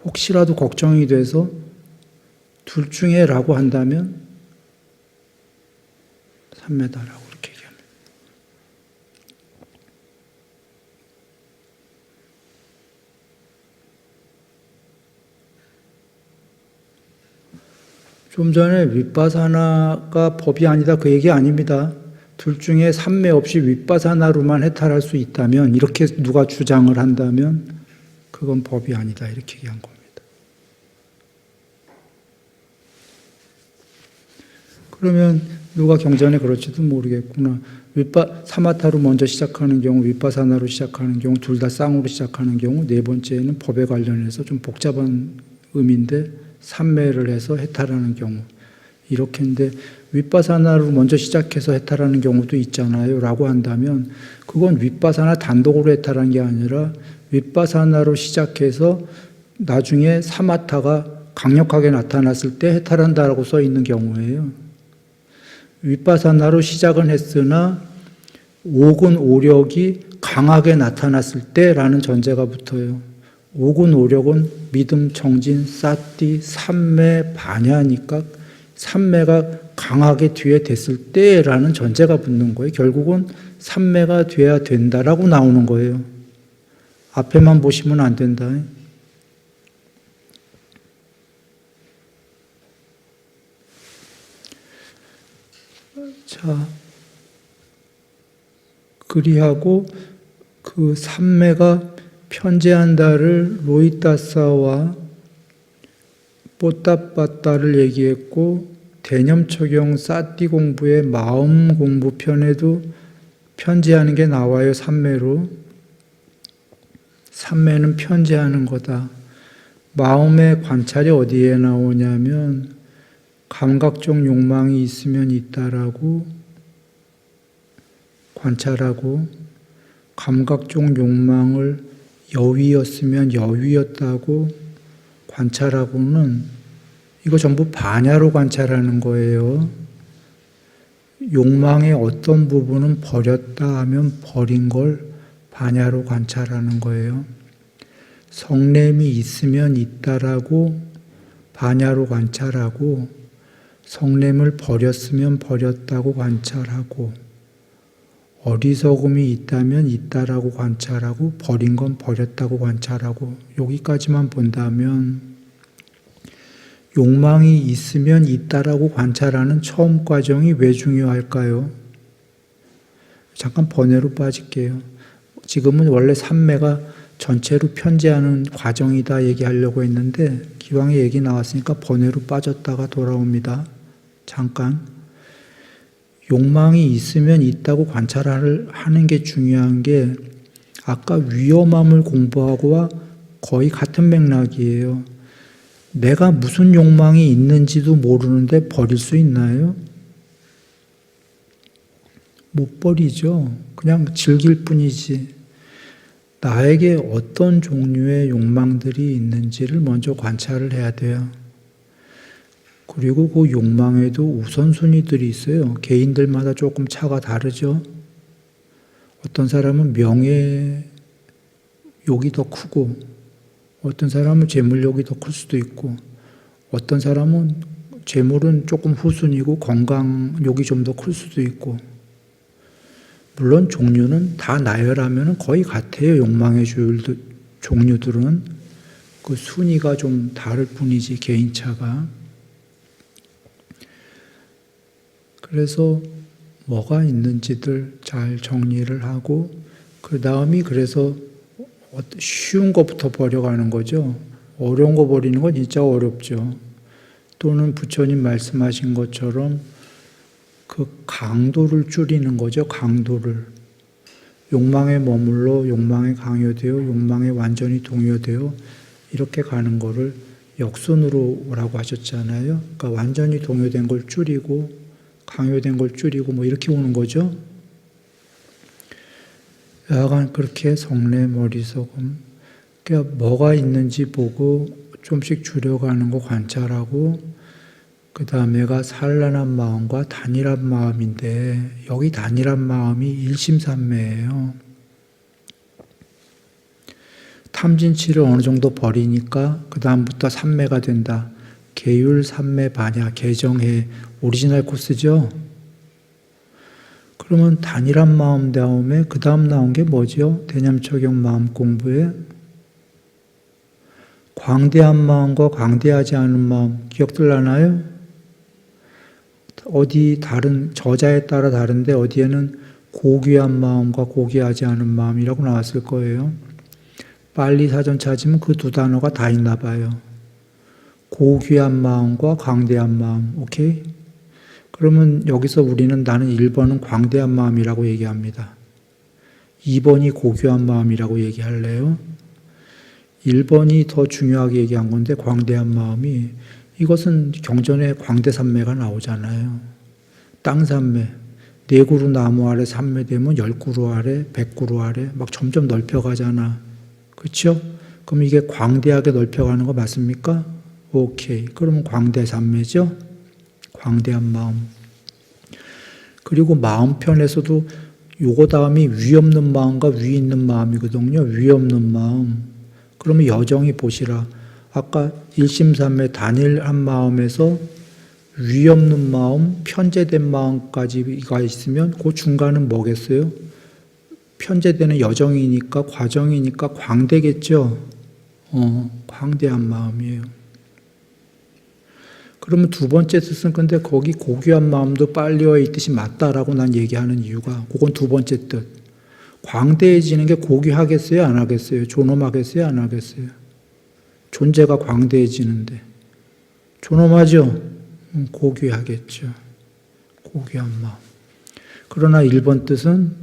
혹시라도 걱정이 돼서 둘 중에라고 한다면 삼매다라고 그렇게 얘기합니다. 좀 전에 윗바사나가 법이 아니다 그 얘기 아닙니다. 둘 중에 삼매 없이 윗바사나로만 해탈할 수 있다면 이렇게 누가 주장을 한다면 그건 법이 아니다 이렇게 얘기한 겁니다. 그러면 누가 경전에 그럴지도 모르겠구나. 사마타로 먼저 시작하는 경우, 윗바사나로 시작하는 경우, 둘 다 쌍으로 시작하는 경우, 네 번째는 법에 관련해서 좀 복잡한 의미인데 삼매를 해서 해탈하는 경우 이렇게인데 윗바사나로 먼저 시작해서 해탈하는 경우도 있잖아요 라고 한다면 그건 윗바사나 단독으로 해탈한 게 아니라 윗바사나로 시작해서 나중에 사마타가 강력하게 나타났을 때 해탈한다라고 써 있는 경우예요. 윗바사나로 시작은 했으나 오근 오력이 강하게 나타났을 때라는 전제가 붙어요. 오근 오력은 믿음, 정진, 사띠, 삼매, 반야니까 삼매가 강하게 뒤에 됐을 때라는 전제가 붙는 거예요. 결국은 삼매가 돼야 된다라고 나오는 거예요. 앞에만 보시면 안 된다. 자, 그리하고 그 삼매가 편재한다를 로이타사와 뽀따빠따를 얘기했고 대념초경 사띠 공부의 마음 공부 편에도 편재하는 게 나와요. 삼매로. 삼매는 편재하는 거다. 마음의 관찰이 어디에 나오냐면 감각적 욕망이 있으면 있다라고 관찰하고 감각적 욕망을 여위였으면 여위였다고 관찰하고는 이거 전부 반야로 관찰하는 거예요. 욕망의 어떤 부분은 버렸다 하면 버린 걸 반야로 관찰하는 거예요. 성냄이 있으면 있다라고 반야로 관찰하고 성냄을 버렸으면 버렸다고 관찰하고 어리석음이 있다면 있다라고 관찰하고 버린 건 버렸다고 관찰하고 여기까지만 본다면 욕망이 있으면 있다라고 관찰하는 처음 과정이 왜 중요할까요? 잠깐 번외로 빠질게요. 지금은 원래 삼매가 전체로 편재하는 과정이다 얘기하려고 했는데 기왕에 얘기 나왔으니까 번외로 빠졌다가 돌아옵니다. 잠깐. 욕망이 있으면 있다고 관찰을 하는 게 중요한 게 아까 위험함을 공부하고와 거의 같은 맥락이에요. 내가 무슨 욕망이 있는지도 모르는데 버릴 수 있나요? 못 버리죠. 그냥 즐길 뿐이지. 나에게 어떤 종류의 욕망들이 있는지를 먼저 관찰을 해야 돼요. 그리고 그 욕망에도 우선순위들이 있어요. 개인들마다 조금 차가 다르죠. 어떤 사람은 명예욕이 더 크고 어떤 사람은 재물욕이 더 클 수도 있고 어떤 사람은 재물은 조금 후순위고 건강욕이 좀 더 클 수도 있고 물론 종류는 다 나열하면 거의 같아요. 욕망의 종류들은 그 순위가 좀 다를 뿐이지 개인차가. 그래서 뭐가 있는지들 잘 정리를 하고 그 다음이 그래서 쉬운 것부터 버려가는 거죠. 어려운 거 버리는 건 진짜 어렵죠. 또는 부처님 말씀하신 것처럼 그 강도를 줄이는 거죠. 강도를. 욕망에 머물러 욕망에 강요되어 욕망에 완전히 동요되어 이렇게 가는 거를 역순으로 오라고 하셨잖아요. 그러니까 완전히 동요된 걸 줄이고 강요된 걸 줄이고 뭐 이렇게 오는 거죠. 약간 그렇게 성례 머리속음, 그러니까 뭐가 있는지 보고 좀씩 줄여가는 거 관찰하고, 그 다음에가 산란한 마음과 단일한 마음인데, 여기 단일한 마음이 일심산매예요. 탐진치를 어느 정도 버리니까 그 다음부터 산매가 된다. 계율, 산매, 반야, 개정해, 오리지널 코스죠. 그러면 단일한 마음 다음에 그 다음 나온 게 뭐죠? 대념처경 마음 공부에 광대한 마음과 광대하지 않은 마음 기억들 나나요? 어디 다른 저자에 따라 다른데 어디에는 고귀한 마음과 고귀하지 않은 마음이라고 나왔을 거예요. 빨리 사전 찾으면 그 두 단어가 다 있나 봐요. 고귀한 마음과 광대한 마음. 오케이? 그러면 여기서 우리는 나는 1번은 광대한 마음이라고 얘기합니다. 2번이 고귀한 마음이라고 얘기할래요? 1번이 더 중요하게 얘기한 건데 광대한 마음이, 이것은 경전에 광대산매가 나오잖아요. 땅산매, 4그루 나무 아래 산매되면 10그루 아래, 100그루 아래 막 점점 넓혀가잖아. 그렇죠? 그럼 이게 광대하게 넓혀가는 거 맞습니까? 오케이. 그러면 광대산매죠? 광대한 마음. 그리고 마음 편에서도 요거 다음이 위 없는 마음과 위 있는 마음이거든요. 위 없는 마음. 그러면 여정이 보시라. 아까 일심삼매 단일한 마음에서 위 없는 마음, 편제된 마음까지가 있으면 그 중간은 뭐겠어요? 편제되는 여정이니까, 과정이니까 광대겠죠? 광대한 마음이에요. 그러면 두 번째 뜻은 근데 거기 고귀한 마음도 빨리 와 있듯이 맞다라고 난 얘기하는 이유가, 그건 두 번째 뜻. 광대해지는 게 고귀하겠어요? 안 하겠어요? 존엄하겠어요? 안 하겠어요? 존재가 광대해지는데. 존엄하죠? 고귀하겠죠. 고귀한 마음. 그러나 1번 뜻은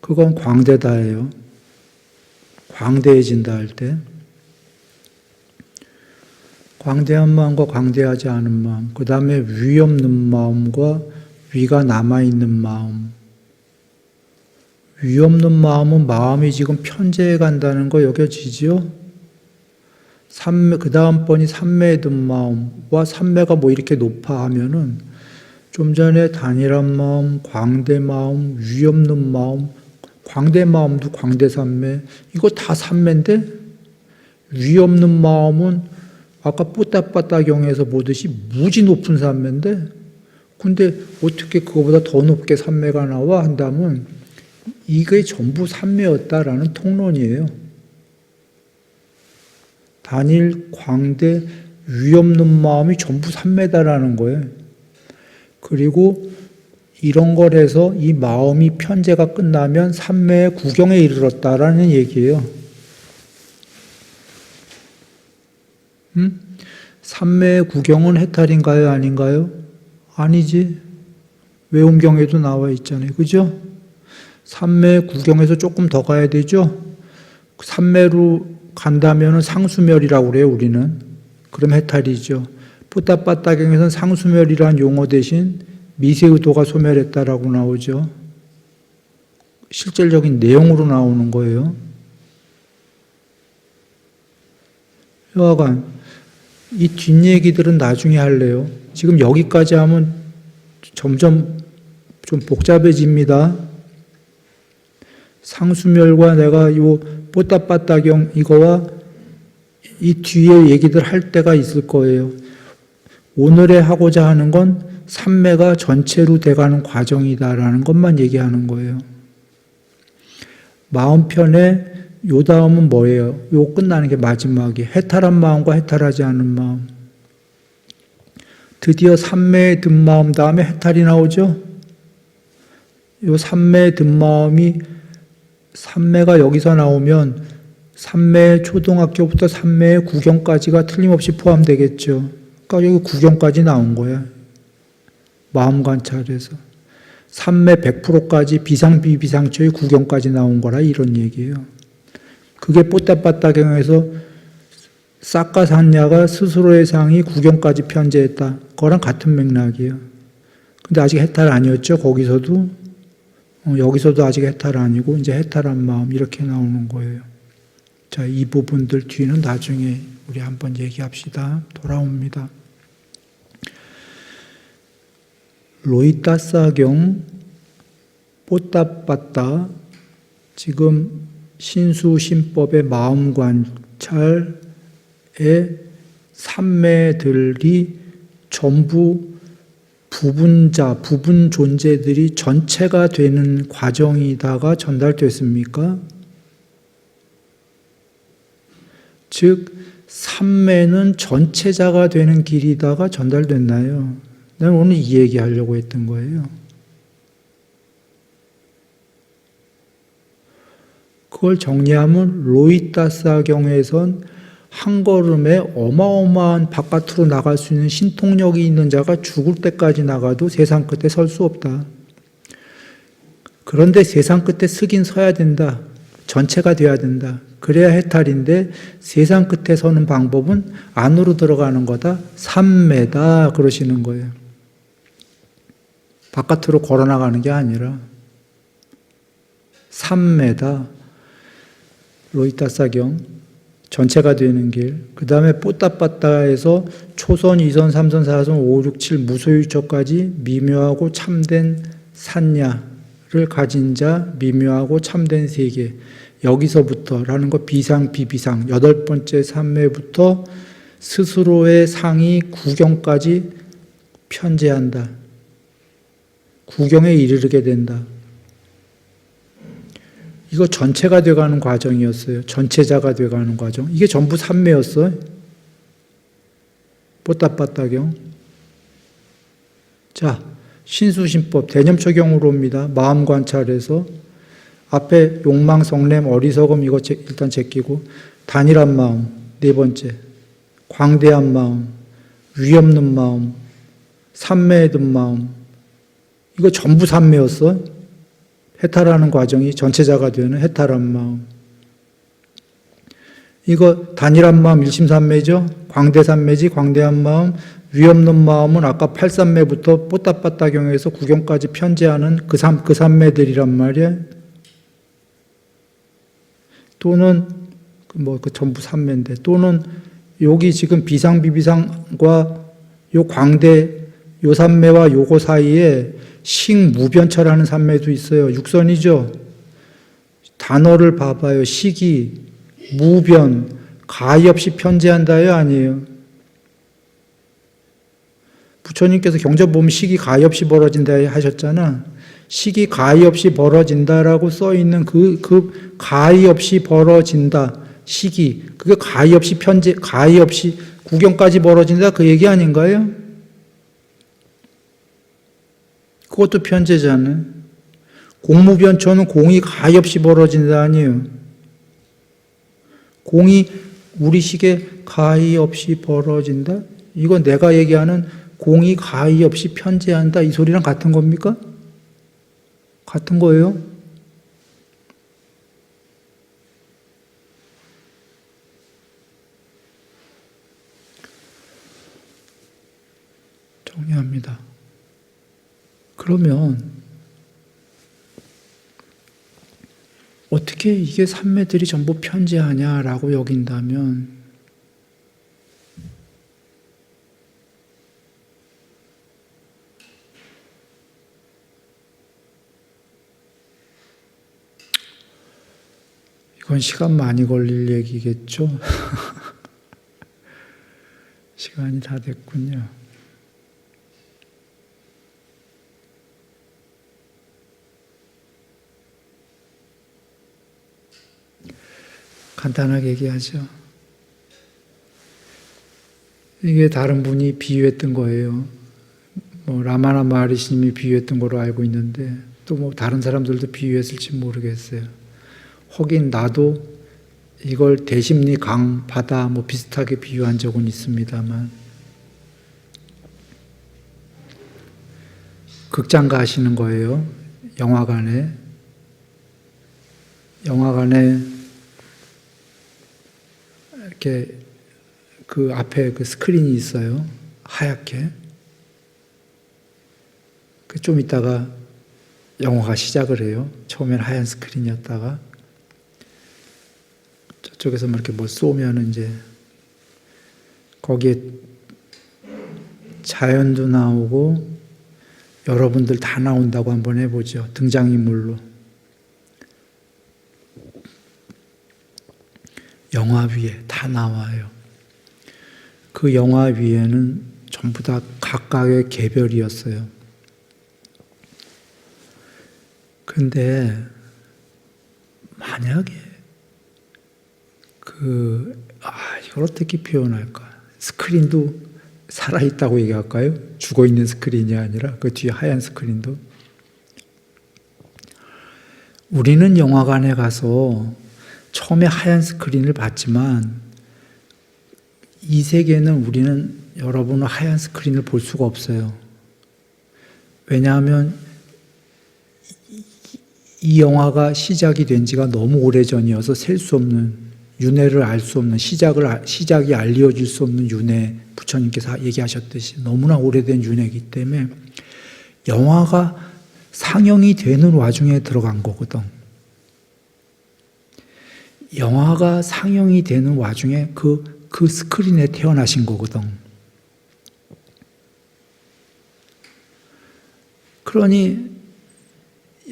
그건 광대다예요. 광대해진다 할 때. 광대한 마음과 광대하지 않은 마음, 그 다음에 위 없는 마음과 위가 남아있는 마음. 위 없는 마음은 마음이 지금 편재해 간다는 거 여겨지지요? 그 다음 번이 삼매에 든 마음과 삼매가 뭐 이렇게 높아 하면은 좀 전에 단일한 마음, 광대 마음, 위 없는 마음, 광대 마음도 광대 삼매, 이거 다 삼매인데 위 없는 마음은 아까 뿌따빠따경에서 보듯이 무지 높은 삼매인데, 근데 어떻게 그거보다 더 높게 삼매가 나와 한다면 이게 전부 삼매였다라는 통론이에요. 단일, 광대, 위 없는 마음이 전부 삼매다라는 거예요. 그리고 이런 걸 해서 이 마음이 편재가 끝나면 삼매의 구경에 이르렀다라는 얘기예요. 삼매의 구경은 해탈인가요? 아닌가요? 아니지. 외음경에도 나와 있잖아요. 그죠? 삼매의 구경에서 조금 더 가야 되죠? 삼매로 간다면 상수멸이라고 그래요, 우리는. 그럼 해탈이죠. 뿌따빠따경에서는 상수멸이란 용어 대신 미세의도가 소멸했다라고 나오죠. 실질적인 내용으로 나오는 거예요. 여하간 이 뒷얘기들은 나중에 할래요. 지금 여기까지 하면 점점 좀 복잡해집니다. 상수멸과 내가 요 뽀따빠따경 이거와 이 뒤에 얘기들 할 때가 있을 거예요. 오늘에 하고자 하는 건 삼매가 전체로 돼가는 과정이다라는 것만 얘기하는 거예요. 마음편에 요 다음은 뭐예요? 요 끝나는 게 마지막이 해탈한 마음과 해탈하지 않은 마음. 드디어 삼매에 든 마음 다음에 해탈이 나오죠? 요 삼매에 든 마음이, 삼매가 여기서 나오면 삼매 초등학교부터 삼매 구경까지가 틀림없이 포함되겠죠. 그러니까 여기 구경까지 나온 거야. 마음 관찰에서. 삼매 100%까지 비상비비상초의 구경까지 나온 거라 이런 얘기예요. 그게 뽀따빠따경에서 싹가산야가 스스로의 상이 구경까지 편재했다. 그거랑 같은 맥락이에요. 근데 아직 해탈 아니었죠. 거기서도 여기서도 아직 해탈 아니고 이제 해탈한 마음 이렇게 나오는 거예요. 자, 이 부분들 뒤는 나중에 우리 한번 얘기합시다. 돌아옵니다. 로이따사경 뽀따빠따 지금 신수신법의 마음 관찰의 삼매들이 전부 부분자, 부분 존재들이 전체가 되는 과정이다가 전달됐습니까? 즉 삼매는 전체자가 되는 길이다가 전달됐나요? 나는 오늘 이 얘기하려고 했던 거예요. 그걸 정리하면 로이따사경에선 한 걸음에 어마어마한 바깥으로 나갈 수 있는 신통력이 있는 자가 죽을 때까지 나가도 세상 끝에 설 수 없다. 그런데 세상 끝에 서긴 서야 된다. 전체가 돼야 된다. 그래야 해탈인데 세상 끝에 서는 방법은 안으로 들어가는 거다. 삼매다 그러시는 거예요. 바깥으로 걸어나가는 게 아니라 삼매다. 로이따사경 전체가 되는 길. 그 다음에 뽀따빠따에서 초선, 2선, 3선, 4선, 5, 6, 7 무소유처까지 미묘하고 참된 산야를 가진 자, 미묘하고 참된 세계. 여기서부터라는 거 비상, 비비상. 8번째 삼매부터 스스로의 상이 구경까지 편재한다. 구경에 이르게 된다. 이거 전체가 돼가는 과정이었어요. 전체자가 돼가는 과정. 이게 전부 삼매였어요. 뽀따빠따경. 자, 신수신법 대념초경으로 옵니다. 마음 관찰에서 앞에 욕망, 성냄, 어리석음 이거 일단 제끼고 단일한 마음 네 번째, 광대한 마음, 위없는 마음, 삼매에 든 마음 이거 전부 삼매였어. 해탈하는 과정이 전체자가 되는 해탈한 마음. 이거 단일한 마음 일심삼매죠. 광대삼매지 광대한 마음. 위없는 마음은 아까 팔삼매부터 뽀따빠따경에서 구경까지 편재하는 그 삼매들이란 말이에요. 또는 그 전부 삼매인데 또는 여기 지금 비상비비상과 요 광대 요 삼매와 요거 사이에 식무변처라는 삼매도 있어요. 육선이죠. 단어를 봐봐요. 식이, 무변, 가히 없이 편재한다요? 아니에요? 부처님께서 경전 보면 식이 가히 없이 벌어진다 하셨잖아. 식이 가히 없이 벌어진다라고 써있는 그 가히 없이 벌어진다. 식이. 그게 가히 없이 가히 없이 구경까지 벌어진다. 그 얘기 아닌가요? 그것도 편재잖아요. 공무변처는 공이 가히 없이 벌어진다 아니에요. 공이 우리 식에 가히 없이 벌어진다? 이건 내가 얘기하는 공이 가히 없이 편재한다 이 소리랑 같은 겁니까? 같은 거예요. 정리합니다. 그러면 어떻게 이게 삼매들이 전부 편재하냐라고 여긴다면 이건 시간 많이 걸릴 얘기겠죠? 시간이 다 됐군요. 간단하게 얘기하죠. 이게 다른 분이 비유했던 거예요. 라마나 마하리시님이 비유했던 거로 알고 있는데 또 다른 사람들도 비유했을지 모르겠어요. 혹인 나도 이걸 대심리 강, 바다 비슷하게 비유한 적은 있습니다만 극장 가시는 거예요. 영화관에 이렇게 그 앞에 그 스크린이 있어요. 하얗게. 좀 있다가 영화가 시작을 해요. 처음엔 하얀 스크린이었다가 저쪽에서 뭐 이렇게 뭐 쏘면은 이제 거기에 자연도 나오고 여러분들 다 나온다고 한번 해보죠. 등장인물로. 영화 위에 다 나와요. 그 영화 위에는 전부 다 각각의 개별이었어요. 근데 만약에 이걸 어떻게 표현할까? 스크린도 살아있다고 얘기할까요? 죽어있는 스크린이 아니라 그 뒤에 하얀 스크린도. 우리는 영화관에 가서 처음에 하얀 스크린을 봤지만 이 세계는 여러분은 하얀 스크린을 볼 수가 없어요. 왜냐하면 이 영화가 시작이 된 지가 너무 오래전이어서 셀 수 없는, 윤회를 알 수 없는, 시작이 알려질 수 없는 윤회, 부처님께서 얘기하셨듯이 너무나 오래된 윤회이기 때문에 영화가 상영이 되는 와중에 들어간 거거든. 영화가 상영이 되는 와중에 그 스크린에 태어나신 거거든. 그러니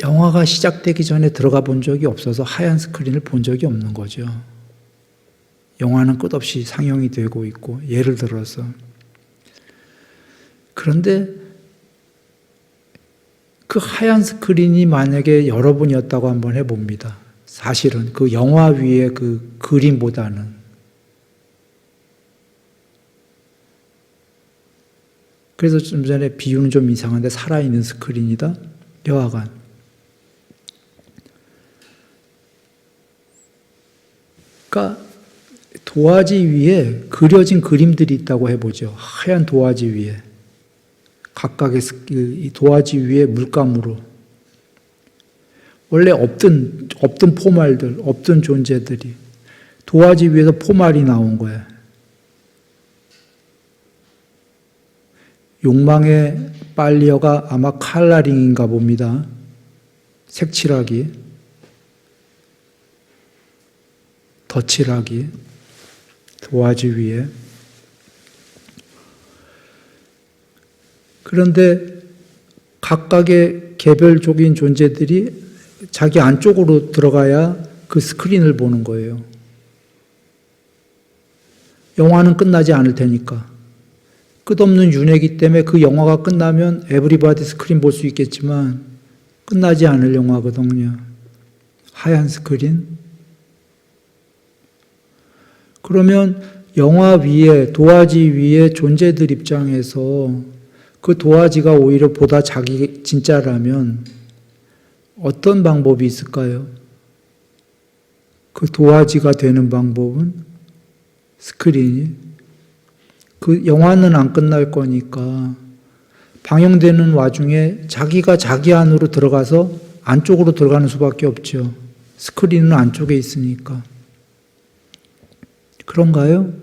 영화가 시작되기 전에 들어가 본 적이 없어서 하얀 스크린을 본 적이 없는 거죠. 영화는 끝없이 상영이 되고 있고, 예를 들어서. 그런데 그 하얀 스크린이 만약에 여러분이었다고 한번 해봅니다. 사실은 그 영화 위에 그 그림보다는. 그래서 좀 전에 비유는 좀 이상한데 살아있는 스크린이다? 여하간. 그러니까 도화지 위에 그려진 그림들이 있다고 해보죠. 하얀 도화지 위에. 각각의 이 도화지 위에 물감으로. 원래 없던 포말들, 없던 존재들이 도화지 위에서 포말이 나온 거야. 욕망의 빨리어가 아마 칼라링인가 봅니다. 색칠하기. 덧칠하기, 도화지 위에. 그런데 각각의 개별적인 존재들이 자기 안쪽으로 들어가야 그 스크린을 보는 거예요. 영화는 끝나지 않을 테니까. 끝없는 윤회이기 때문에 그 영화가 끝나면 에브리바디 스크린 볼 수 있겠지만 끝나지 않을 영화거든요. 하얀 스크린. 그러면 영화 위에, 도화지 위에 존재들 입장에서 그 도화지가 오히려 보다 자기 진짜라면 어떤 방법이 있을까요? 그 도화지가 되는 방법은 스크린이. 그 영화는 안 끝날 거니까 방영되는 와중에 자기가 자기 안으로 들어가서 안쪽으로 들어가는 수밖에 없죠. 스크린은 안쪽에 있으니까. 그런가요?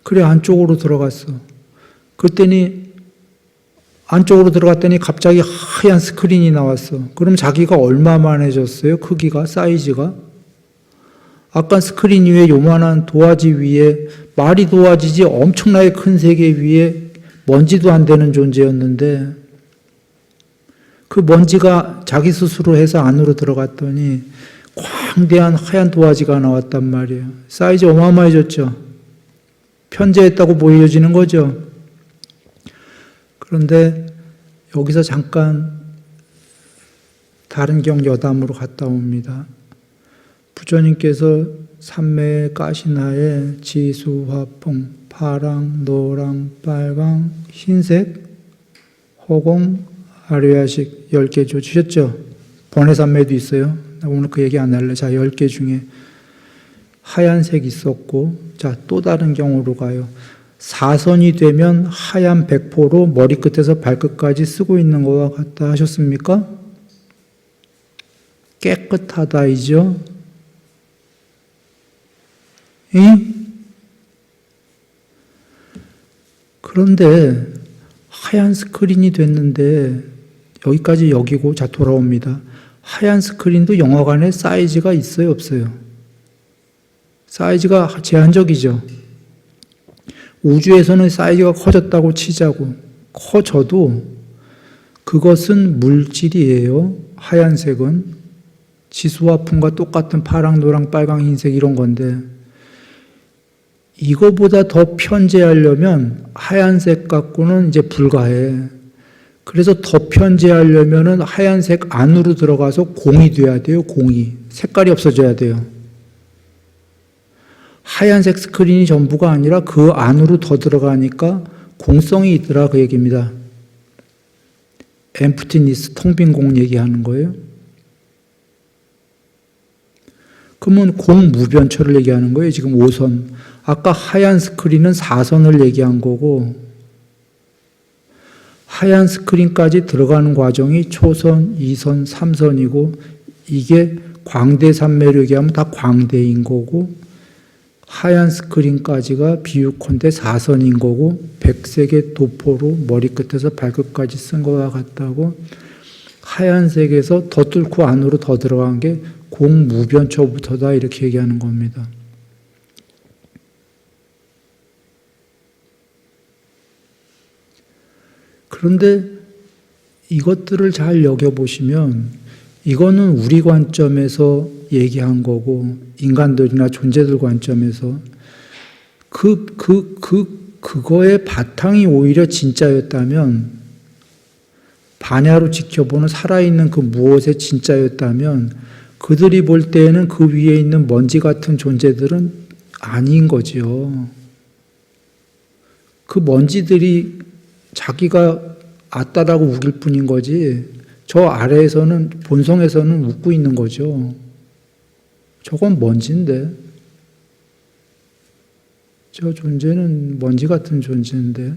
그래, 안쪽으로 들어갔어. 그랬더니 안쪽으로 들어갔더니 갑자기 하얀 스크린이 나왔어. 그럼 자기가 얼마만해졌어요? 크기가, 사이즈가? 아까 스크린 위에 요만한 도화지 위에, 말이 도화지지 엄청나게 큰 세계 위에 먼지도 안 되는 존재였는데 그 먼지가 자기 스스로 해서 안으로 들어갔더니 광대한 하얀 도화지가 나왔단 말이에요. 사이즈 어마어마해졌죠. 편재했다고 보여지는 거죠. 그런데 여기서 잠깐 다른 경 여담으로 갔다 옵니다. 부처님께서 삼매의 가시나에 지수, 화풍, 파랑, 노랑, 빨강, 흰색, 호공, 아류야식 10개 주셨죠. 번외삼매도 있어요. 오늘 그 얘기 안 할래. 자, 10개 중에 하얀색 있었고, 자, 또 다른 경우로 가요. 사선이 되면 하얀 백포로 머리끝에서 발끝까지 쓰고 있는 것과 같다 하셨습니까? 깨끗하다이죠? 응? 그런데 하얀 스크린이 됐는데 여기까지 여기고 자 돌아옵니다. 하얀 스크린도 영화관에 사이즈가 있어요, 없어요? 사이즈가 제한적이죠. 우주에서는 사이즈가 커졌다고 치자고. 커져도 그것은 물질이에요. 하얀색은 지수화풍과 똑같은 파랑, 노랑, 빨강, 흰색 이런 건데 이거보다 더 편재하려면 하얀색 갖고는 이제 불가해. 그래서 더 편재하려면은 하얀색 안으로 들어가서 공이 돼야 돼요. 공이. 색깔이 없어져야 돼요. 하얀색 스크린이 전부가 아니라 그 안으로 더 들어가니까 공성이 있더라 그 얘기입니다. 엠프티니스, 텅 빈 공 얘기하는 거예요. 그러면 공무변초를 얘기하는 거예요. 지금 5선. 아까 하얀 스크린은 4선을 얘기한 거고 하얀 스크린까지 들어가는 과정이 초선, 2선, 3선이고 이게 광대 산매로 얘기하면 다 광대인 거고 하얀 스크린까지가 비유컨대 4선인 거고 백색의 도포로 머리끝에서 발끝까지 쓴 거와 같다고 하얀색에서 더 뚫고 안으로 더 들어간 게 공무변초부터다 이렇게 얘기하는 겁니다. 그런데 이것들을 잘 여겨보시면 이거는 우리 관점에서 얘기한 거고 인간들이나 존재들 관점에서 그거의 바탕이 오히려 진짜였다면 반야로 지켜보는 살아있는 그 무엇의 진짜였다면 그들이 볼 때에는 그 위에 있는 먼지 같은 존재들은 아닌 거죠. 그 먼지들이 자기가 아따라고 우길 뿐인 거지 저 아래에서는 본성에서는 웃고 있는 거죠. 저건 먼지인데 저 존재는 먼지 같은 존재인데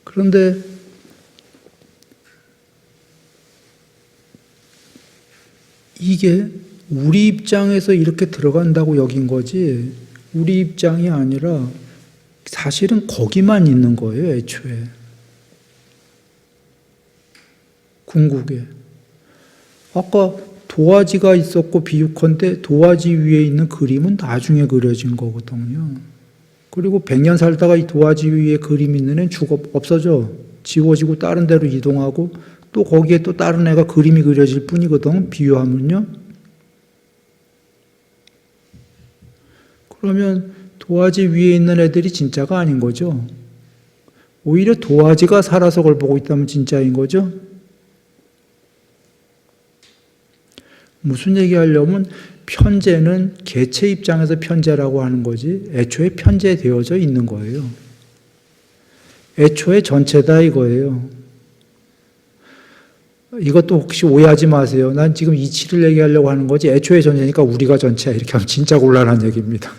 그런데 이게 우리 입장에서 이렇게 들어간다고 여긴 거지 우리 입장이 아니라 사실은 거기만 있는 거예요, 애초에. 궁극에. 아까 도화지가 있었고 비유컨대 도화지 위에 있는 그림은 나중에 그려진 거거든요. 그리고 100년 살다가 이 도화지 위에 그림 있는 애는 없어져. 지워지고 다른 데로 이동하고 또 거기에 또 다른 애가 그림이 그려질 뿐이거든, 비유하면요. 그러면 도화지 위에 있는 애들이 진짜가 아닌 거죠. 오히려 도화지가 살아서 그걸 보고 있다면 진짜인 거죠. 무슨 얘기하려면 편재는 개체 입장에서 편재라고 하는 거지 애초에 편재되어져 있는 거예요. 애초에 전체다 이거예요. 이것도 혹시 오해하지 마세요. 난 지금 이치를 얘기하려고 하는 거지 애초에 전체니까 우리가 전체야 이렇게 하면 진짜 곤란한 얘기입니다.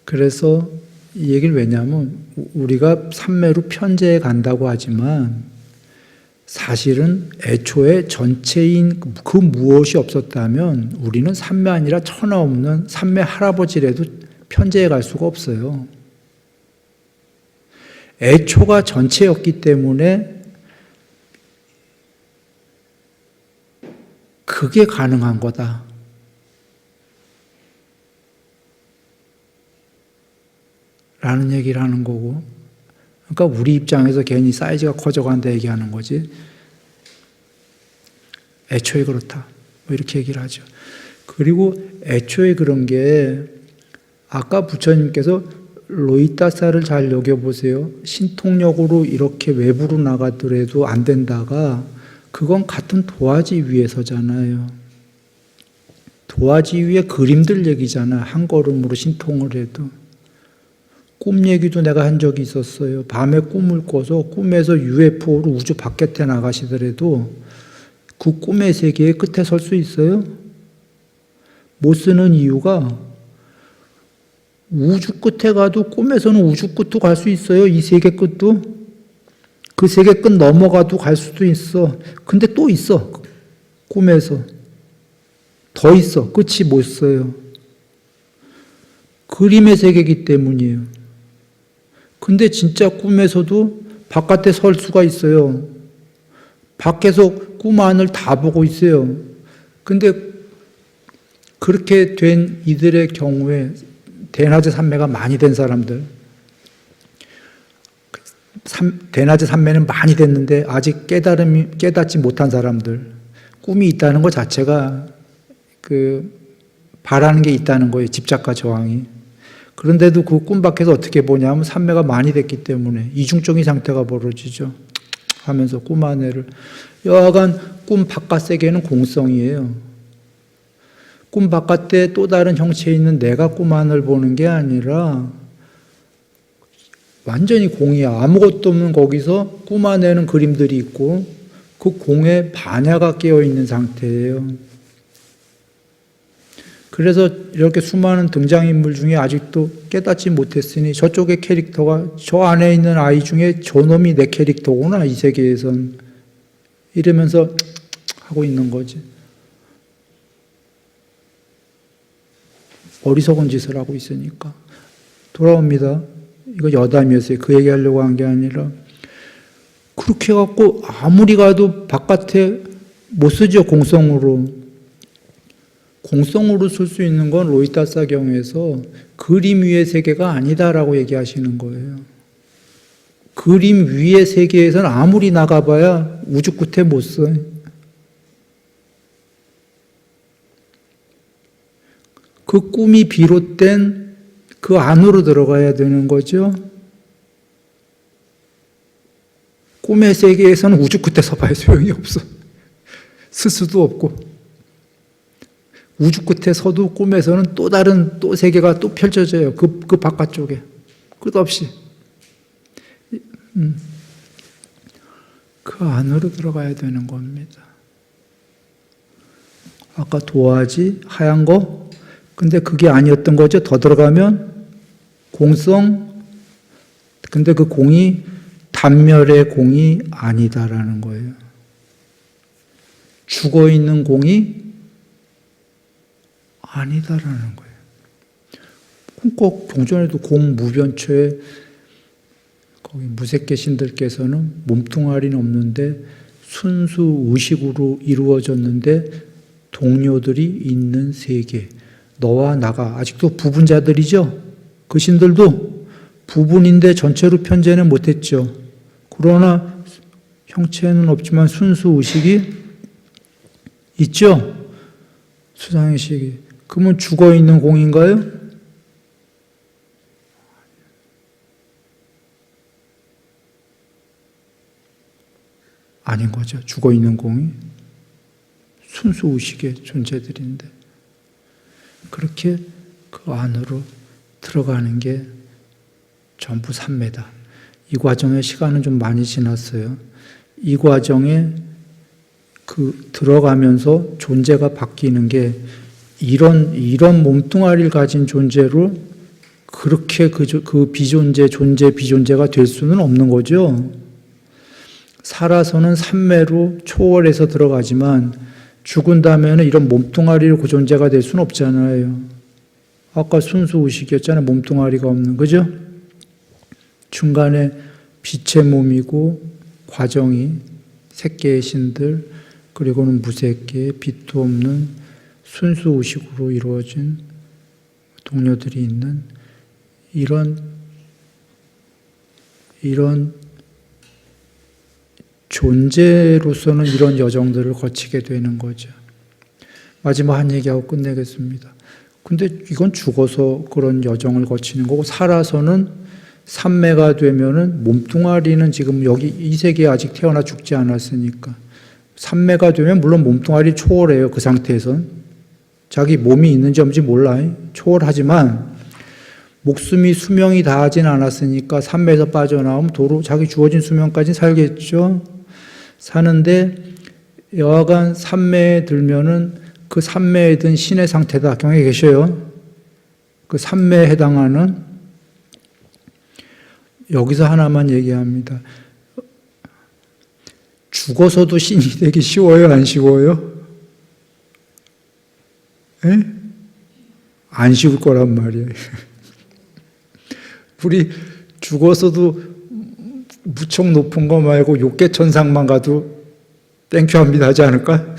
그래서 이 얘기를 왜냐하면 우리가 삼매로 편재해 간다고 하지만 사실은 애초에 전체인 그 무엇이 없었다면 우리는 삼매 아니라 천하 없는 삼매 할아버지라도 편재해 갈 수가 없어요. 애초가 전체였기 때문에 그게 가능한 거다. 라는 얘기를 하는 거고 그러니까 우리 입장에서 괜히 사이즈가 커져간다 얘기하는 거지 애초에 그렇다 뭐 이렇게 얘기를 하죠. 그리고 애초에 그런 게 아까 부처님께서 로이타사를 잘 여겨보세요. 신통력으로 이렇게 외부로 나가더라도 안 된다가 그건 같은 도화지 위에서잖아요. 도화지 위에 그림들 얘기잖아. 한 걸음으로 신통을 해도. 꿈 얘기도 내가 한 적이 있었어요. 밤에 꿈을 꿔서 꿈에서 UFO로 우주 바깥에 나가시더라도 그 꿈의 세계의 끝에 설 수 있어요? 못 쓰는 이유가 우주 끝에 가도 꿈에서는 우주 끝도 갈 수 있어요. 이 세계 끝도. 그 세계 끝 넘어가도 갈 수도 있어. 근데 또 있어. 꿈에서. 더 있어. 끝이 못 써요. 그림의 세계이기 때문이에요. 근데 진짜 꿈에서도 바깥에 설 수가 있어요. 밖에서 꿈 안을 다 보고 있어요. 근데 그렇게 된 이들의 경우에 대낮에 삼매가 많이 된 사람들, 대낮에 삼매는 많이 됐는데 아직 깨닫지 못한 사람들, 꿈이 있다는 것 자체가 바라는 게 있다는 거예요. 집착과 저항이. 그런데도 그 꿈 밖에서 어떻게 보냐면 삼매가 많이 됐기 때문에 이중적인 상태가 벌어지죠. 하면서 꿈 안에를. 여하간 꿈 바깥 세계는 공성이에요. 꿈 바깥에 또 다른 형체에 있는 내가 꿈 안을 보는 게 아니라 완전히 공이야. 아무것도 없는 거기서 꿈 안에는 그림들이 있고 그 공에 반야가 깨어있는 상태예요. 그래서 이렇게 수많은 등장인물 중에 아직도 깨닫지 못했으니 저쪽의 캐릭터가 저 안에 있는 아이 중에 저놈이 내 캐릭터구나, 이 세계에선. 이러면서 하고 있는 거지. 어리석은 짓을 하고 있으니까. 돌아옵니다. 이거 여담이었어요. 그 얘기하려고 한 게 아니라. 그렇게 해갖고 아무리 가도 바깥에 못 쓰죠, 공성으로. 공성으로 쓸 수 있는 건 로이타사경에서 그림 위의 세계가 아니다라고 얘기하시는 거예요. 그림 위의 세계에서는 아무리 나가봐야 우주 끝에 못 써. 그 꿈이 비롯된 그 안으로 들어가야 되는 거죠. 꿈의 세계에서는 우주 끝에 서봐야 소용이 없어. 쓸 수도 없고. 우주 끝에 서도 꿈에서는 또 다른 또 세계가 또 펼쳐져요. 그 바깥쪽에. 끝없이. 그 안으로 들어가야 되는 겁니다. 아까 도화지, 하얀 거. 근데 그게 아니었던 거죠. 더 들어가면 공성. 근데 그 공이 단멸의 공이 아니다라는 거예요. 죽어있는 공이 아니다라는 거예요. 꼭 종전에도 공무변초에 거기 무색계 신들께서는 몸뚱아리는 없는데 순수 의식으로 이루어졌는데 동료들이 있는 세계. 너와 나가 아직도 부분자들이죠. 그 신들도 부분인데 전체로 편제는 못했죠. 그러나 형체는 없지만 순수 의식이 있죠. 수상의식이. 그러면 죽어있는 공인가요? 아닌 거죠. 죽어있는 공이 순수 의식의 존재들인데 그렇게 그 안으로 들어가는 게 전부 삼매다. 이 과정에 시간은 좀 많이 지났어요. 이 과정에 들어가면서 존재가 바뀌는 게 이런 몸뚱아리를 가진 존재로 그렇게 그 비존재, 존재, 비존재가 될 수는 없는 거죠. 살아서는 삼매로 초월해서 들어가지만 죽은 다음에는 이런 몸뚱아리로 그 존재가 될 수는 없잖아요. 아까 순수 의식이었잖아요. 몸뚱아리가 없는, 그죠? 중간에 빛의 몸이고 과정이 색계의 신들 그리고는 무색계, 빛도 없는 순수 의식으로 이루어진 동료들이 있는 이런 존재로서는 이런 여정들을 거치게 되는 거죠. 마지막 한 얘기하고 끝내겠습니다. 근데 이건 죽어서 그런 여정을 거치는 거고 살아서는 삼매가 되면은 몸뚱아리는 지금 여기 이 세계에 아직 태어나 죽지 않았으니까 삼매가 되면 물론 몸뚱아리 초월해요. 그 상태에선. 자기 몸이 있는지 없는지 몰라. 초월하지만 목숨이 수명이 다하진 않았으니까 삼매에서 빠져나오면 도로 자기 주어진 수명까지 살겠죠. 사는데 여하간 삼매에 들면은 그 삼매에 든 신의 상태다. 경에 계셔요. 그 삼매에 해당하는 여기서 하나만 얘기합니다. 죽어서도 신이 되기 쉬워요? 안 쉬워요? 에? 안 쉬울 거란 말이에요. 우리 죽어서도 무척 높은 거 말고 욕계천상만 가도 땡큐합니다 하지 않을까?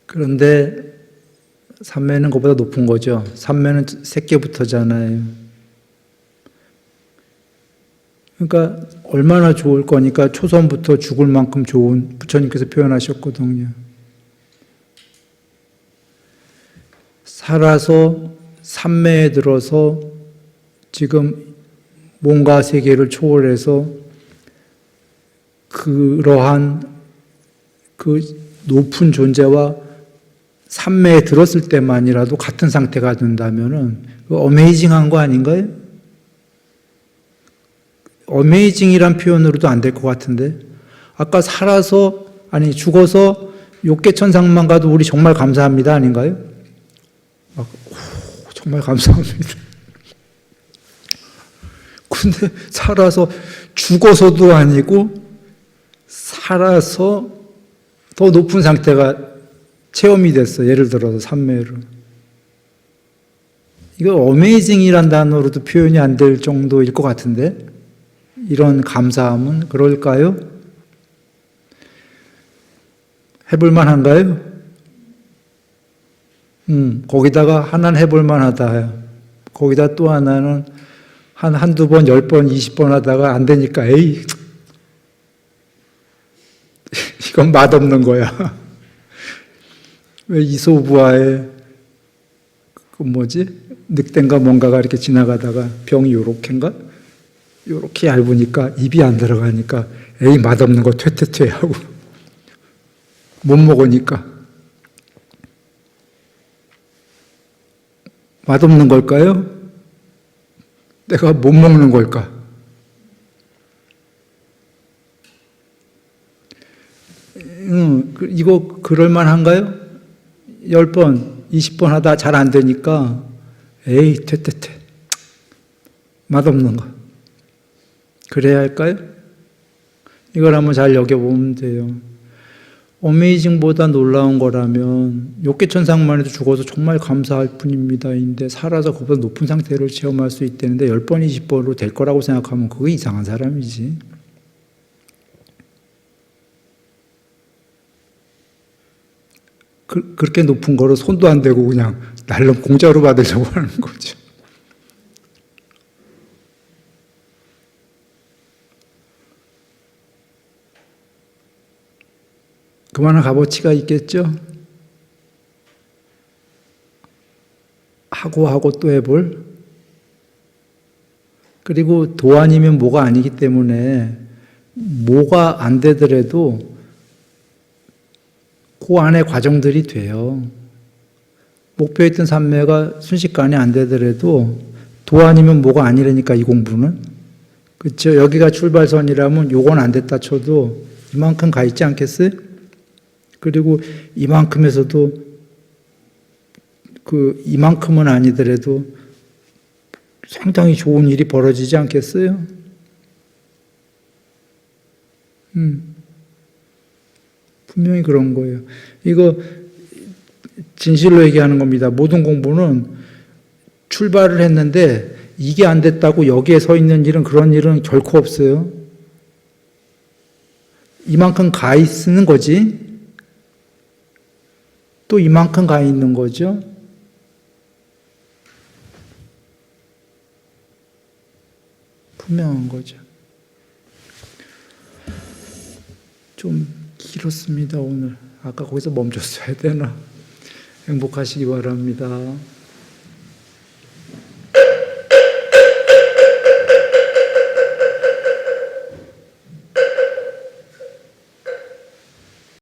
그런데 삼매는 그보다 높은 거죠. 삼매는 새끼부터잖아요. 그러니까 얼마나 좋을 거니까 초선부터 죽을 만큼 좋은 부처님께서 표현하셨거든요. 살아서 삼매에 들어서 지금 몸과 세계를 초월해서 그러한 그 높은 존재와 삼매에 들었을 때만이라도 같은 상태가 된다면은 어메이징한 거 아닌가요? 어메이징이란 표현으로도 안 될 것 같은데 아까 살아서 아니 죽어서 욕계천상만 가도 우리 정말 감사합니다 아닌가요? 정말 감사합니다. 근데 살아서 죽어서도 아니고 살아서 더 높은 상태가 체험이 됐어. 예를 들어서 삼매로. 이거 어메이징이란 단어로도 표현이 안 될 정도일 것 같은데 이런 감사함은 그럴까요? 해볼 만한가요? 거기다가 하나는 해볼 만하다. 거기다 또 하나는 한두 번, 10번, 20번 하다가 안 되니까 에이 이건 맛없는 거야. 왜 이소부화에 그 뭐지? 늑대인가 뭔가가 이렇게 지나가다가 병이 요렇게인가? 요렇게 얇으니까 입이 안 들어가니까 에이 맛없는 거 퇴퇴퇴 하고 못 먹으니까 맛없는 걸까요? 내가 못 먹는 걸까? 이거 그럴만한가요? 10번, 20번 하다 잘 안 되니까 에이 퇴퇴퇴 맛없는 거 그래야 할까요? 이걸 한번 잘 여겨보면 돼요. 어메이징보다 놀라운 거라면 욕계천상만 해도 죽어서 정말 감사할 뿐입니다. 인데 살아서 그보다 높은 상태를 체험할 수 있다는데 10번, 20번으로 될 거라고 생각하면 그거 이상한 사람이지. 그렇게 높은 거로 손도 안 대고 그냥 날름 공짜로 받으려고 하는 거죠. 그만한 값어치가 있겠죠? 하고 또 해볼. 그리고 도 아니면 뭐가 아니기 때문에 뭐가 안 되더라도 그 안에 과정들이 돼요. 목표에 있던 삼매가 순식간에 안 되더라도 도 아니면 뭐가 아니라니까 이 공부는. 그렇죠? 여기가 출발선이라면 요건 안 됐다 쳐도 이만큼 가 있지 않겠어요? 그리고 이만큼에서도 이만큼은 아니더라도 상당히 좋은 일이 벌어지지 않겠어요? 분명히 그런 거예요. 이거 진실로 얘기하는 겁니다. 모든 공부는 출발을 했는데 이게 안 됐다고 여기에 서 있는 일은 그런 일은 결코 없어요. 이만큼 가 있는 거지. 또 이만큼 가 있는 거죠. 분명한 거죠. 좀 길었습니다, 오늘. 아까 거기서 멈췄어야 되나? 행복하시기 바랍니다.